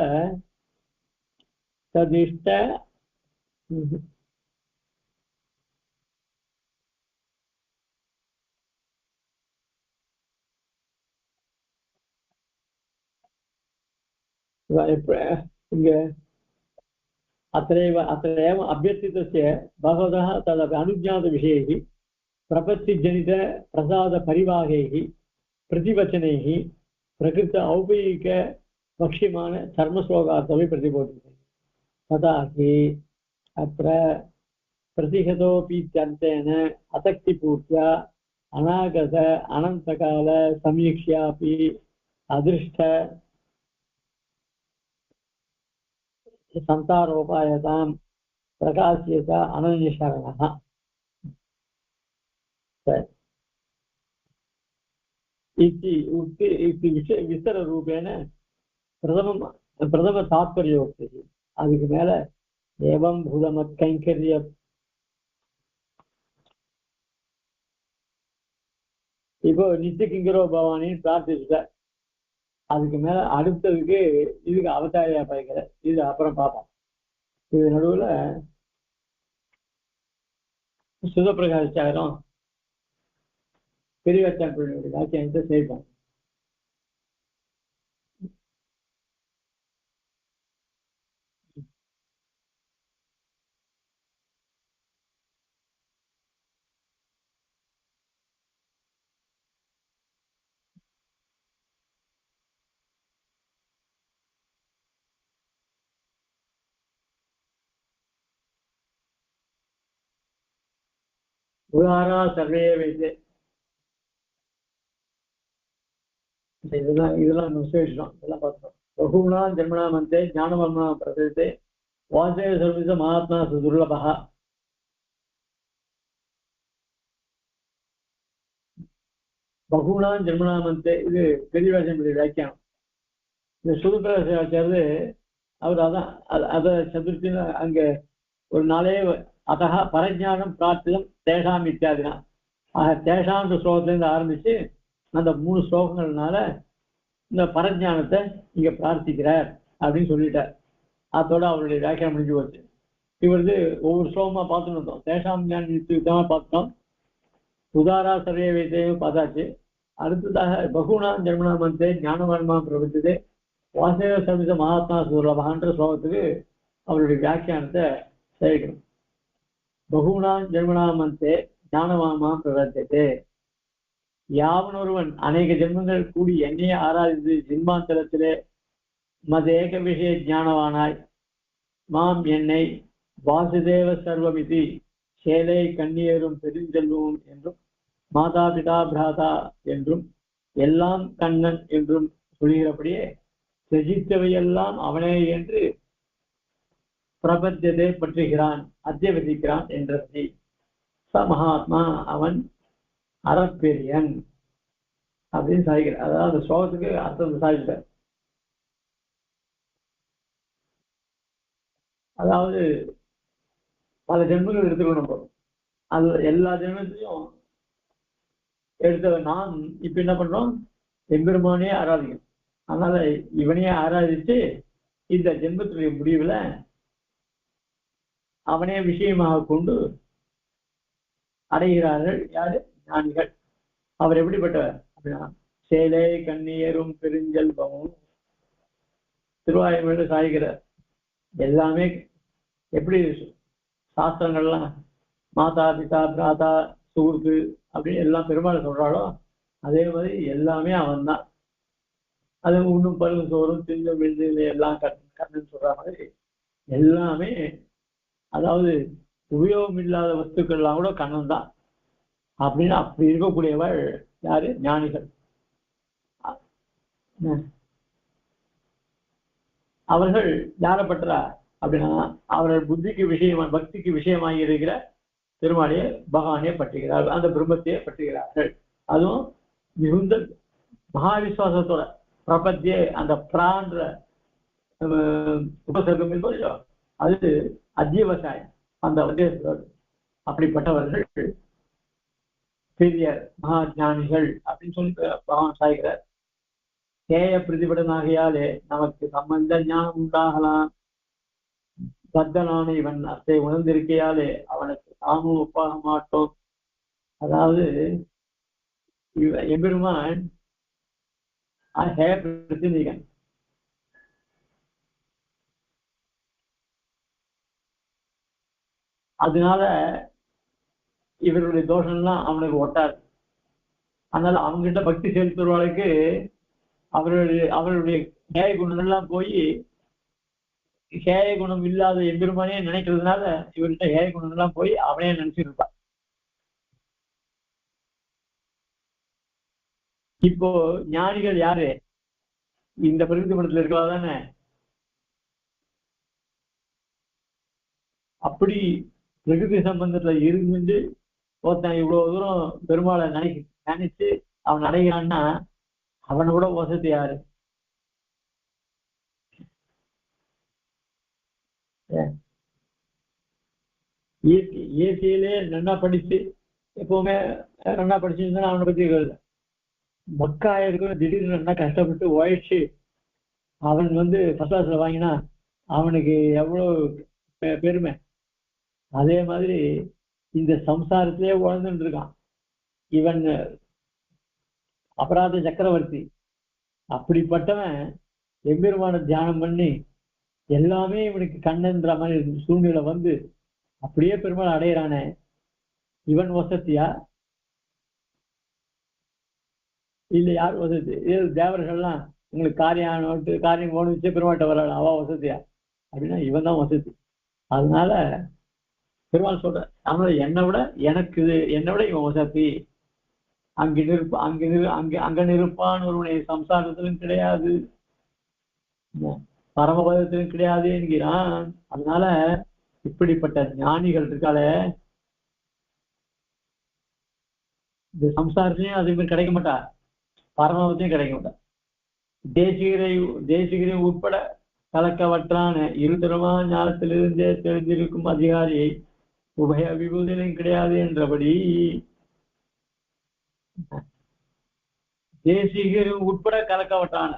ததிஷ்ட இங்க अत्रैव अभ्यर्थितस्य भगवतः तदपि अनुज्ञातविषयैः प्रपत्तिजनित प्रसादपरिवाहैः प्रतिवचनैः प्रकृत औपयिक वक्ष्यमाण धर्मश्लोकार्थमपि प्रतिबोध्यते। तथा हि अत्र प्रतिहतोऽपीत्यन्तेन असक्तिपूर्त्या अनागत अनन्तकाल समीक्ष्यापि अदृष्ट संसारोपायतां प्रकाश्यत अनन्यशरणः इति विस्तररूपेण प्रथम तात्पर्योक्तिः. அதுக்கு மேல ஏவம் பூதமத் கைங்கரிய இப்போ நித்திய கிங்கரோ பவானின்னு பிரார்த்திச்சுட்டார். அதுக்கு மேல அடுத்ததுக்கு இதுக்கு அவதாரியா பாய்க்கிற, இது அப்புறம் பார்ப்போம். இது நடுவுல சுதப்பிரகாசாரம் பெரியவச்சான் வாக்கியத்தை செய்வோம். உதாரா சர்வே வைத்து இதெல்லாம் விசேஷம் இதெல்லாம் பார்த்தோம். பகுனா ஜன்மனாமந்தே ஞானமர்மனா பிரதேசே வாசே சர்வீச மகாத்மா சுதுர்லபா. பகுனா ஜன்மனாமந்தே இது பெரியவாசனுடைய வியாக்கியானம். இந்த சுதுபிரகாசாச்சாரியது அவர் அதான் அதை சதுர்த்தின்னு அங்க ஒரு நாளே அத்தக பரஜானம் பிரார்த்திதம் தேஷாம் இத்தியாதினா. தேஷான்ற ஸ்லோகத்திலேருந்து ஆரம்பிச்சு அந்த 3 ஸ்லோகங்கள்னால இந்த பரஞானத்தை இங்க பிரார்த்திக்கிறார் அப்படின்னு சொல்லிட்டார். அதோட அவருடைய வியாக்கியானம் முடிஞ்சு போச்சு. இவரது ஒவ்வொரு ஸ்லோகமா பார்த்துன்னு வந்தோம். தேசாம் ஞான நித்தியமா பார்த்தோம். உதாரா சர்வே வைத்தையும் பார்த்தாச்சு. அடுத்ததாக பகுனாம் ஜென்மனாமந்தே ஞானவர்மா பிரபுத்ததே வாசேவ சர்வீச மகாத்மா சுலபன்ற ஸ்லோகத்துக்கு அவருடைய வியாக்கியானத்தை சேவிக்கணும். பகுனாம் ஜென்மனாமந்தே ஞானவாமா பிரவர்த்ததே. யாவன் ஒருவன் அநேக ஜென்மங்கள் கூடி என்னையே ஆராதித்து ஜென்மாந்தரத்திலே மதேக விஷய ஞானவானாய் மாம் என்னை வாசுதேவ சர்வமிதி சேலை கண்ணியரும் பெருஞ்செல்வம் என்றும் மாதா பிதா பிராதா என்றும் எல்லாம் கண்ணன் என்றும் சொல்கிறபடியே ரசித்தவையெல்லாம் அவனே என்று பிரபஞ்சத்தை பற்றுகிறான், அத்தியவசிக்கிறான் என்றபடி ச மகாத்மா அவன் அறப்பெரியன் அப்படின்னு சாதிக்கிறார். அதாவது அந்த ஸ்லோகத்துக்கு அர்த்தம் சாதிக்கிறார். அதாவது பல ஜென்மங்கள் எடுத்துக்கணும் போதும். அது எல்லா ஜென்மத்திலையும் எடுத்த நாம் இப்ப என்ன பண்றோம், எம்பெருமானே ஆராதிக்கணும். அதனால இவனையே ஆராதிச்சு இந்த ஜென்மத்துடைய முடிவுல அவனே விஷயமாக கொண்டு அடைகிறார்கள். யாரு? ஞானிகள். அவர் எப்படிப்பட்டவர் அப்படின்னா சேலை கண்ணியரும் பெருஞ்செல்வமும் திருவாயூர் சாய்கிறார். எல்லாமே எப்படி சாஸ்திரங்கள்லாம் மாதா பிதா பிராதா சுகுர்த்து அப்படின்னு எல்லாம் பெருமாள் சொல்றாளோ அதே மாதிரி எல்லாமே அவன் தான். அது உண்ணும் பருவ சோறும் திங்கும் விழுந்து எல்லாம் கண்ணன் சொல்ற மாதிரி எல்லாமே, அதாவது உபயோகம் இல்லாத வஸ்துக்கள்லாம் கூட கண்ணன் தான் அப்படின்னு அப்படி இருக்கக்கூடியவள் யாரு? ஞானிகள். அவர்கள் யாரை பற்றா அப்படின்னா அவர்கள் புத்திக்கு விஷயமா பக்திக்கு விஷயமாகி இருக்கிற பெருமாளையே பகவானே பற்றுகிறார்கள், அந்த பிரம்மத்தையே பற்றுகிறார்கள். அதுவும் மிகுந்த மகாவிஸ்வாசத்தோட பிரபத்தியே அந்த பிரான்ற உபசர்க்கம் இல்லையோ அது அத்தியவசாயம் அந்த உதயத்தோடு அப்படிப்பட்டவர்கள் பெரிய மகா ஞானிகள் அப்படின்னு சொல்லி பகவான் சாய்கிறார். கேய பிரதிபடனாகையாலே நமக்கு சம்பந்த ஞானம் உண்டாகலாம். பத்தனான இவன் அத்தை உணர்ந்திருக்கையாலே அவனுக்கு நாமும் ஒப்பாக மாட்டோம். அதாவது எம்பெருமான் பிரதிநிகன். அதனால இவருடைய தோஷம்லாம் அவனுக்கு ஒட்டாது. அதனால அவங்ககிட்ட பக்தி செலுத்துறவர்களுக்கு அவருடைய கேய குணங்கள்லாம் போய் ஹேய குணம் இல்லாத எம்பெருமானே நினைக்கிறதுனால இவர்கிட்ட ஹேய குணங்கள்லாம் போய் அவனே நினைச்சிருப்பான். இப்போ ஞானிகள் யாரு? இந்த பிரகிருதி மண்டலத்துல இருக்கலாம் தானே. அப்படி பிரகிருதி சம்பந்தத்துல இருந்து ஒருத்தன் இவ்வளவு தூரம் பெருமாளை நினைச்சு அவன் அடைகிறான்னா அவனை கூட வசதி யாரு? இயற்கையிலே நன்னா படிச்சு எப்பவுமே நன்னா படிச்சிருந்தா அவனை பத்தி மக்கா இருக்கிற திடீர்னு நல்லா கஷ்டப்பட்டு உழைச்சு அவன் ஃபர்ஸ்ட் கிளாஸ்ல வாங்கினா அவனுக்கு எவ்வளவு பெருமை. அதே மாதிரி இந்த சம்சாரத்திலே உழந்துட்டு இருக்கான் இவன் அபராத சக்கரவர்த்தி. அப்படிப்பட்டவன் எம்பெருமான தியானம் பண்ணி எல்லாமே இவனுக்கு கண்ணன்ற மாதிரி சூழ்நிலை அப்படியே பெருமாள் அடையிறானே, இவன் வசதியா இல்ல யார் வசதி? தேவர்கள்லாம் உங்களுக்கு காரியம் போனுச்சு பெருமாள்கிட்ட வராள் அவ வசதியா அப்படின்னா இவன் தான் வசதி. அதனால பெருமாள் சொல்ற அதனால என்னை விட இவன் வசதி. அங்க நிற்பான் ஒருவனை சம்சாரத்திலும் கிடையாது, பரமபதத்திலும் கிடையாது என்கிறான். அதனால இப்படிப்பட்ட ஞானிகள் இருக்காளே இந்த சம்சாரத்திலையும் அதே மாதிரி கிடைக்க மாட்டா, பரமபதத்தையும் கிடைக்க மாட்டா. தேசிகரை உட்பட கலக்கவற்றான இருதரமா ஞானத்திலிருந்தே தெரிந்திருக்கும் அதிகாரியை உபய விபூதியிலும் கிடையாது என்றபடி தேசிகரும் உட்பட கலக்கவட்டான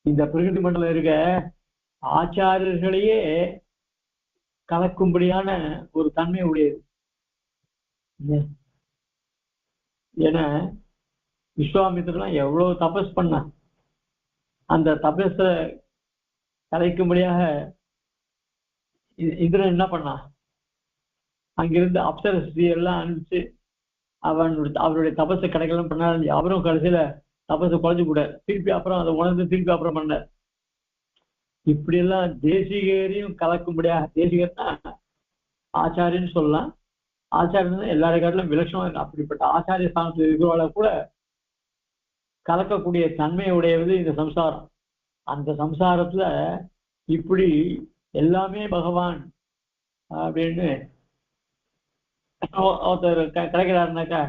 இந்த பிரகிருதி மண்டலம் இருக்க ஆச்சாரியர்களையே கலக்கும்படியான ஒரு தன்மை உடையது. என விஸ்வாமித்திரன் எவ்வளவு தபஸ் பண்ண அந்த தபஸ கலைக்கும்படியாக இந்திரன் என்ன பண்ணான், அங்கிருந்து அப்சரஸ்தி எல்லாம் அனுப்பிச்சு அவருடைய தபஸை கிடைக்கலாம் பண்ணாரு. அவரும் கடைசியில தபஸை குறைஞ்சு கூட திருப்பி அப்புறம் அதை உணர்ந்து திருப்பி அப்புறம் பண்ணார். இப்படி எல்லாம் தேசிகரையும் கலக்கும்படியாக, தேசிகர்னா ஆச்சாரியன்னு சொல்லலாம், ஆச்சாரியன் எல்லாரை காட்டிலும் விலட்சணமா இருக்கு. அப்படிப்பட்ட ஆச்சாரிய ஸ்தானத்தில் இருக்கிறவளை கூட கலக்கக்கூடிய தன்மை உடையது இந்த சம்சாரம். அந்த சம்சாரத்துல இப்படி எல்லாமே பகவான் அப்படின்னு ஒருத்தர் கிடைக்கிறாருனாக்கா,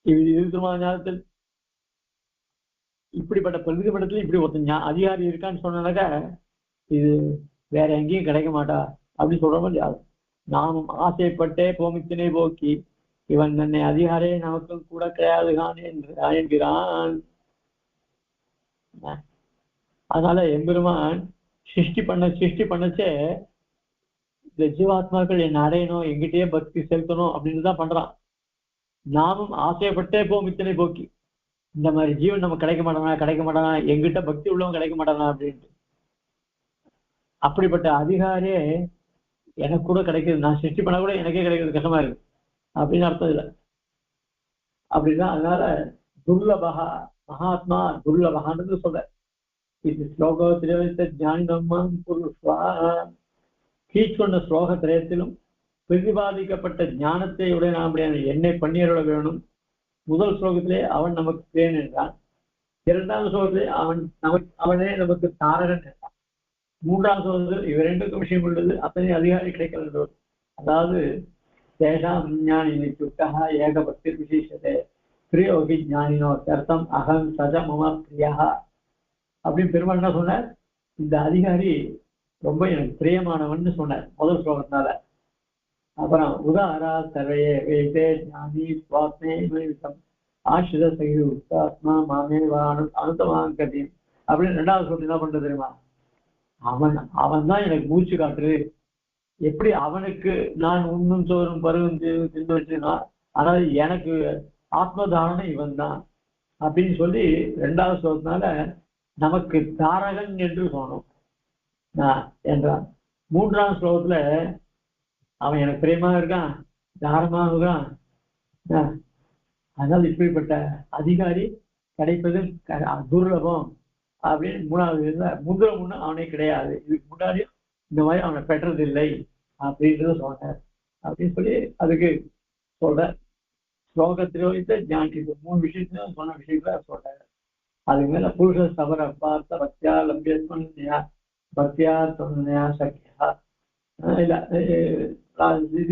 இது இருக்கிற ஞானத்தில் இப்படிப்பட்ட பிரதிபடத்துல இப்படி ஒருத்தன் அதிகாரி இருக்கான்னு சொன்னாக்கா இது வேற எங்கேயும் கிடைக்க மாட்டா அப்படின்னு சொல்ற மாதிரி யாரும். நாமும் ஆசைப்பட்டே போமித்தினை போக்கி இவன் தன்னை அதிகாரே நமக்கும் கூட கிடையாதுகான் என்கிறான். அதனால எம்பெருமான் சிருஷ்டி பண்ணச்சே இந்த ஜீவாத்மாக்கள் என்ன அடையணும், எங்கிட்டயே பக்தி செலுத்தணும் அப்படின்னு தான் பண்றான். நாமும் ஆசைப்பட்டே போமித்தினை போக்கி, இந்த மாதிரி ஜீவன் நம்ம கிடைக்க மாட்டானா, எங்கிட்ட பக்தி உள்ளவங்க கிடைக்க மாட்டானா அப்படின்ட்டு. அப்படிப்பட்ட அதிகாரியே எனக்கு கூட கிடைக்குது, நான் சிருஷ்டி பண்ண கூட எனக்கே கிடைக்கிறது கஷ்டமா இருக்கு அப்படின்னு அர்த்தம் இல்லை. அப்படின்னா அதனால துர்லபகா மகாத்மா துர்லபகான்னு சொல்ற. இது ஸ்லோகத்திலே ஞானிதம்மம் புருஷ்வா கீழ்கொண்ட ஸ்லோக திரயத்திலும் பிரதிபாதிக்கப்பட்ட ஞானத்தை உடைய நாம் என்னை பண்ணியருள வேணும். முதல் ஸ்லோகத்திலே அவன் நமக்கு தேன் என்றான். இரண்டாவது ஸ்லோகத்திலே அவனே நமக்கு தாரகன் என்றான். மூன்றாவது ஸ்லோகத்தில் இவ ரெண்டுக்கும் விஷயம் உள்ளது, அத்தனை அதிகாரி கிடைக்கிறது. அதாவது தேஷாம் ஞானினி சுட்டா ஏக பக்தி விசேஷத்தை பிரியோகி ஞானினோ அர்த்தம் அகம் சஜ மம பிரியா அப்படின்னு பெருமாள் என்ன சொன்னார், இந்த அதிகாரி ரொம்ப எனக்கு பிரியமானவன் சொன்னார் முதல் ஸ்லோகத்தினால. அப்புறம் உதாரா சர்வையே வேதே ஞானி சுவாத்மே மனிதம் ஆசிரித சகி உத்தாத்மா மாமே அனுத்தமாங்கதி அப்படின்னு ரெண்டாவது ஸ்லோகத்தில் என்ன பண்றது தெரியுமா, அவன் தான் எனக்கு மூச்சு காட்டுரு. எப்படி அவனுக்கு நான் உண்ணும் சோறும் பருவம் தின்னு வச்சுனா, அதாவது எனக்கு ஆத்மதாரணம் இவன் தான் அப்படின்னு சொல்லி ரெண்டாவது ஸ்லோகத்தினால நமக்கு தாரகன் என்று சொன்னோம் என்றான். மூன்றாம் ஸ்லோகத்துல அவன் எனக்கு பிரியமாக இருக்கான், தாரமாக இருக்கான். அதனால இப்படிப்பட்ட அதிகாரி கிடைப்பது துர்லபம் அப்படின்னு மூணாவது முன்ன அவனே கிடையாது, இதுக்கு முன்னாடி இந்த மாதிரி அவனை பெற்றதில்லை அப்படின்றத சொன்னார் அப்படின்னு சொல்லி அதுக்கு சொல்ற. ஸ்லோகத்திலோ இந்த ஞானி மூணு விஷயத்தையும் சொன்ன விஷயங்கள சொல்றாரு. அதுக்கு மேல புருஷ சபர பார்த்த பக்தியா லம்பியா பக்தியா சொன்னையா சக்கியா இல்ல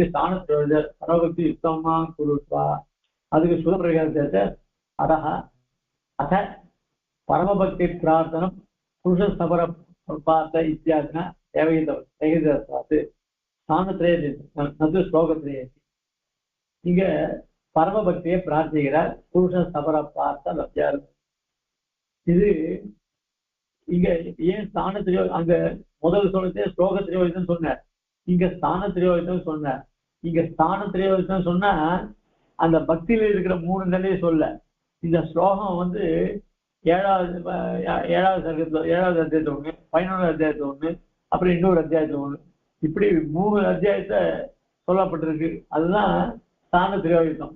ஸ்தானத்தோட சரபக்தி யுத்தமா குருத்வா. அதுக்கு சுதப்பிரகாசத்தை அதஹ அத பரமபக்தி பிரார்த்தனம் புருஷ சபர பார்த்த இத்தியாதினா தேவகிதவாத்து ஸ்தானத்திலேயே நது ஸ்லோகத்திலேயே இங்க பரமபக்தியை பிரார்த்திக்கிறார் புருஷ சபர பார்த்த லப்தியார். இது இங்க ஏன் ஸ்தானத்திலேயோ அங்க முதல் சொல்லத்தே ஸ்லோகத்திலேயோதான் சொன்னார், இங்க ஸ்தானத்திலேயோதான் சொன்னார். இங்க ஸ்தானத்திலேயோதான் சொன்னா அந்த பக்தியில இருக்கிற மூணு நிலையை சொல்ல. இந்த ஸ்லோகம் ஏழாவது சர்க்கத்துல 7வது அத்தியாயத்துல ஒண்ணு, 11வது அத்தியாயத்துல ஒண்ணு, அப்புறம் இன்னொரு அத்தியாயத்துல ஒண்ணு, இப்படி 3 அத்தியாயத்தை சொல்லப்பட்டிருக்கு. அதுதான் ஸ்தான திரோகிதம்.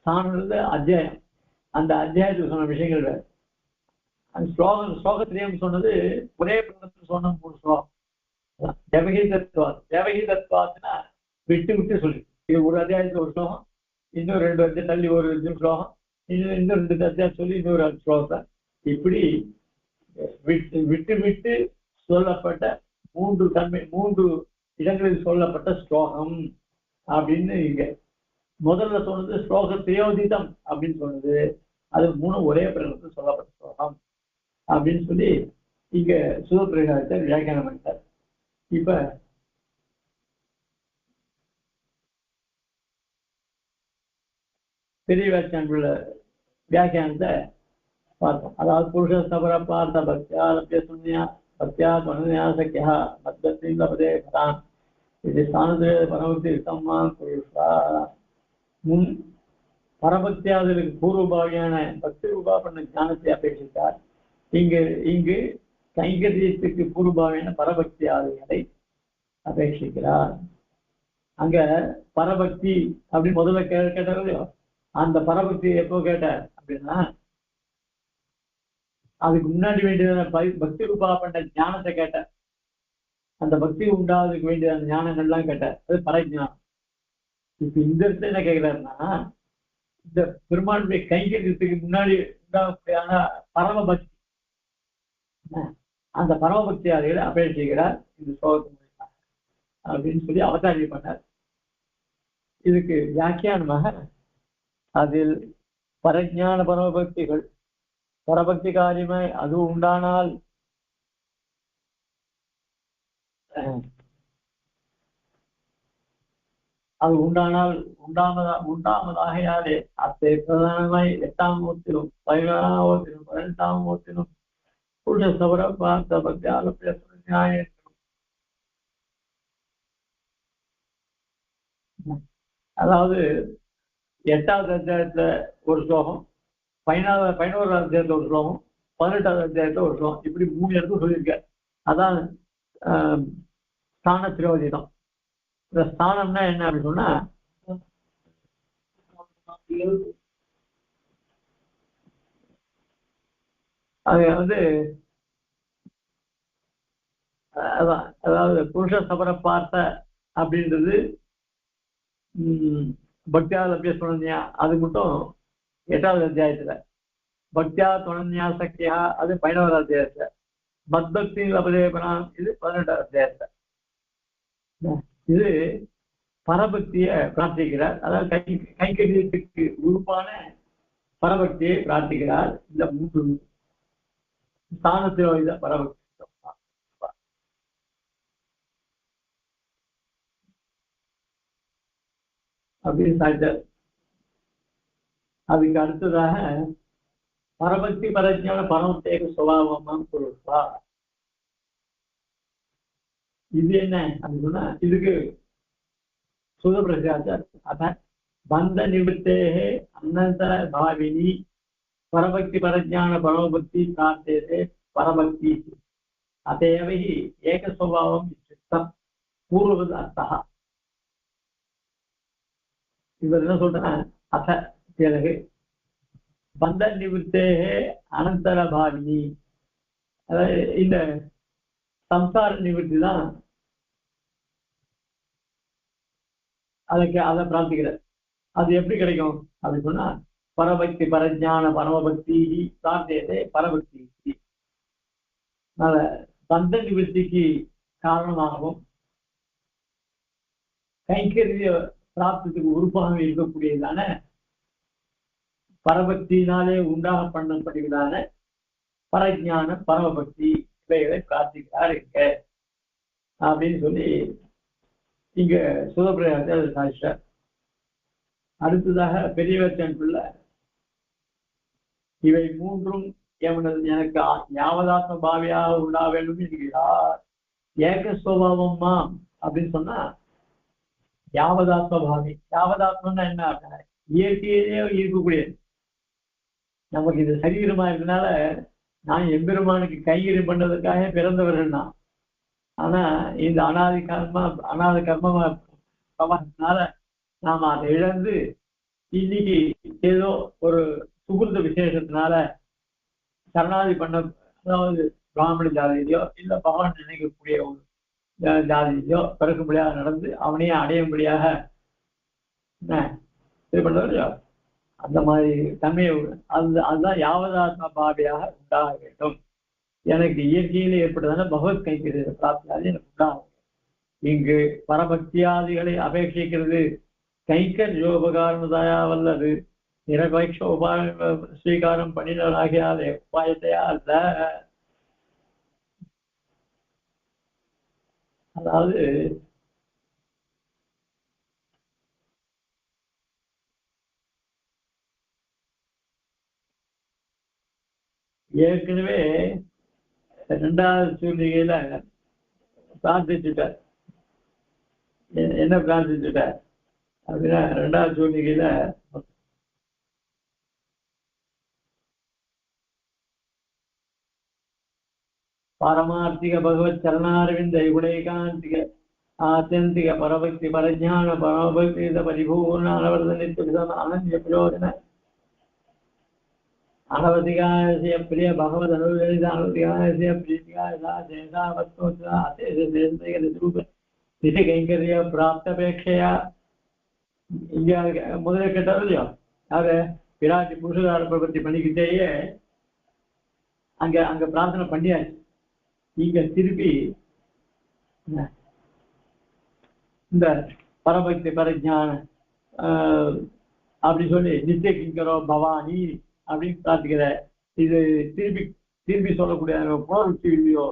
ஸ்தானத்துல அத்தியாயம், அந்த அத்தியாயத்துக்கு சொன்ன விஷயங்கள் வேறு. அந்த ஸ்லோகத்திலேயும் சொன்னது ஒரே பிரதத்தில் சொன்ன 3 ஸ்லோகம். தேவகி தத்துவாத்துனா விட்டு விட்டு சொல்லி, இது ஒரு அத்தியாயத்துல ஒரு ஸ்லோகம், இன்னும் 2 அத்தியாயம் தள்ளி ஒரு ஸ்லோகம், இன்னும் 2 அத்தியாயம் சொல்லி இன்னொரு ஸ்லோகத்தை, இப்படி விட்டு விட்டு சொல்லப்பட்ட 3 இடங்களில் சொல்லப்பட்ட ஸ்லோகம் அப்படின்னு இங்க முதல்ல சொன்னது ஸ்லோக தியோதிதம் அப்படின்னு சொன்னது. அது 3 ஒரே பிரகத்தில் சொல்லப்பட்ட ஸ்லோகம் அப்படின்னு சொல்லி இங்க சுதப்பிரகாசத்தை வியாக்கியானம் பண்ணிட்டார். இப்ப பெரிய வியாக்கியானத்துல வியாக்கியானத்தை பார்த்தோம். அதாவது புருஷ சபர பார்த்த பக்தியா லப்ய சுன்யா பக்தியா துவன்யா சக்கியா மத்திய லபதே பரான் இது ஸ்தானத்திலே பரமத்தி சம்மா புருஷா. முன் பரபக்தியாதலுக்கு பூர்வபாகியான பக்தி ரூபா பண்ண ஞானத்தை அபேட்சித்தார். இங்கு கைங்கரியத்துக்கு பூர்வபாகியான பரபக்தியாதிகளை அபேட்சிக்கிறார். அங்க பரபக்தி அப்படின்னு முதல்ல கேட்டாரோ, அந்த பரபக்தி எப்போ கேட்டார் அப்படின்னா அதுக்கு முன்னாடி வேண்டியதான பக்தி ரூபா பண்ண ஞானத்தை கேட்டார். அந்த பக்தி உண்டாவதுக்கு வேண்டியதான ஞானங்கள்லாம் கேட்டார். அது பரஜானம். இப்ப இந்த இடத்துல என்ன கேட்கிறாருன்னா, இந்த பெருமாளுடைய கைங்கரியத்துக்கு முன்னாடி உண்டாகக்கூடியான பரமபக்தி, அந்த பரமபக்தியாதிகளை அபேட்சிக்கிறார் இந்த ஸ்லோகத்தின் மூலமாக அப்படின்னு சொல்லி அவதாரியம் பண்ணார். இதுக்கு வியாக்கியானமாக அதில் பரஜான பரமபக்திகள் பரபக்தி காரியமாய் அது உண்டானால் உண்டாமதாகையாலே அத்தை பிரதானமாய் 8ஆம் மூர்த்திலும் 11ஆம் 18ஆம் மூர்த்திலும் புருஷ சபர பார்த்த பக்தியால நியாயம். அதாவது 8வது அத்தியாயத்துல ஒரு ஸ்லோகம், 11வது அத்தியாயத்துல ஒரு ஸ்லோகம், 18வது அத்தியாயத்துல ஒரு ஸ்லோகம், இப்படி 3 இடத்துல சொல்லியிருக்காரு. அதான் ஸ்தான திரோதிதம். இந்த ஸ்தானம்னா என்ன அப்படின்னு சொன்னா, அது வந்து அதாவது புருஷ சபர பார்த்த அப்படின்றது பக்தியா லப்ய சுனன்யா அது மட்டும் 8வது அத்தியாயத்துல, பக்தியா துவன்யா சக்கியா அது 11வது அத்தியாயத்துல, மத்பக்தி லபதேபனாம் இது 18வது அத்தியாயத்துல. இது பரபக்திய பிரார்த்திக்கிறார். அதாவது கைங்கரியத்துக்கு உறுப்பான பரபக்தியை பிரார்த்திக்கிறார். இந்த 3 ஸ்தானத்தில் இந்த பரபக்தி அப்படின்னு சாய்த்தார். அதுக்கு அடுத்ததாக பரபக்தி பரஜான பரமத்தேக சுபாவம் பொருட்பா. இது என்ன அப்படின்னா, இதுக்கு சுதபிரசாச்சார் அத பந்த நிவத்தேகே அனந்தர பாவினி பரபக்தி பரஜான பரமபக்தி பிரார்த்தேதே பரபக்தி அதையவை ஏகஸ்வபாவம் சித்தம் பூர்வது அர்த்தா. இவர் என்ன சொல்றேன்னா, அத பிறகு பந்த நிவத்தேகே அனந்தர பாவினி, அதாவது இந்த சம்சார நிவர்த்தி தான் அதை பிரார்த்திக்கிறார். அது எப்படி கிடைக்கும் அப்படின்னு சொன்னா, பரபக்தி பரஜான பரமபக்தி பிரார்த்தியதே பரபக்தி. பந்த நிவர்த்திக்கு காரணமாகவும் கைங்கரிய பிராப்தத்துக்கு உறுப்பாக இருக்கக்கூடியதான பரபக்தியினாலே உண்டாக பண்ணப்படுகிறதான பரஜான பரமபக்தி இவைகளை பிரார்த்திக்கிறார் இங்க அப்படின்னு சொல்லி இங்க சுதபிரயாசர் சாதிச்சார். அடுத்ததாக பெரியவச்சன்குள்ள இவை 3ம் எனக்கு யாவதாத்ம பாவியாக உண்டா வேண்டும் என்கிறார். ஏகஸ்வபாவமா அப்படின்னு சொன்னா யாவதாத்ம பாவி. யாவதாத்மன்னா என்ன அப்படின்னா இயற்கையிலேயே இருக்கக்கூடியது. நமக்கு இது சரீரமா இருக்கனால நான் எம்பெருமானுக்கு கைங்கரியம் பண்ணதுக்காக பிறந்தவர்கள் தான். ஆனா இந்த அனாதி கர்மத்தினால நாம அதை இழந்து இன்னைக்கு ஏதோ ஒரு சுகிருத விசேஷத்தினால சரணாதி பண்ண, அதாவது பிராமண ஜாதியிலையோ இல்ல பகவான் நினைக்கக்கூடிய ஒரு ஜாதியிலையோ பிறக்கும்படியாக நடந்து அவனையே அடையும்படியாக இது பண்றோ அந்த மாதிரி தன்மையை அதுதான் யாவதாத்ம பாவியாக உண்டாக வேண்டும். எனக்கு இயற்கையில ஏற்பட்டதான பகவத் கைங்கரிய பிராப்தியாதி எனக்கு உண்டாகும். இங்கு பரபக்தியாதிகளை அபேட்சிக்கிறது கைங்கர்யோபகாரமதாயா வல்லது நிரபேட்ச ஸ்வீகாரம் பண்ணினவராகியாலே உபாயத்தையா அல்ல. அதாவது ஏற்கனவே ரெண்டாவது சூழ்நிலையில பிரார்த்திச்சுட்டார். என்ன பிரார்த்திச்சுட்டார் அப்படின்னா ரெண்டாவது சூழ்நிலையில பாரமார்த்திக பகவத் சரணாரவிந்த குணைகாந்திக ஆத்தியந்திக பரபக்தி பரஜான பரமபக்தி பரிபூர்ண அனவர்தனித்து அனன்ய பிரயோஜன அனவதிகாய பிரிய பகவத் அனுவேத அனுதிகாய பிரீதிகாய நிதி கைங்கரிய பிராப்தபேட்சையா இங்க முதல்ல கேட்டாலும் இல்லையோ அது பிராட்டி புருஷகார பிரபத்தி பண்ணிக்கிட்டேயே அங்க அங்க பிரார்த்தனை பண்ணியாச்சு. இங்க திருப்பி இந்த பரபக்தி பரஜான அப்படி சொல்லி நித்திய கிங்கரோ பவானி அப்படின்னு பிரார்த்திக்கிற இது திருப்பி திருப்பி சொல்லக்கூடிய புனருக்தி இல்லையோ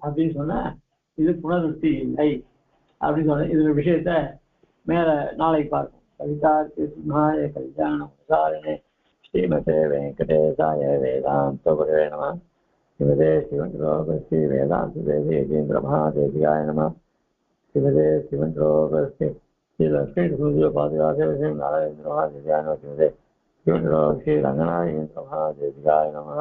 அப்படின்னு சொன்ன இது புனருக்தி இல்லை அப்படின்னு சொன்ன இதுல விஷயத்த மேல நாளைக்கு பார்ப்போம். கவிதார்த்தி சிம்ஹாய கல்யாணம் விசாரணை ஸ்ரீமதே வெங்கடேசாய வேதாந்த குரவே நமः. சிவதே சிவன்ரோகஸ்ரீ வேதாந்த தேவி யதீந்திர மகாதேவிகாய நமः. சிவதே சிவன்ரோகஸ்ரீ ஸ்ரீ லக்ஷ்மீ சூரிய பாதுகாதேவி நாராயண மகாதேவிகாய நமः. சிவதே சிவன்ரோகஸ்ரீ ரங்கநாயகேந்திர மகாதேவிகாய நமः.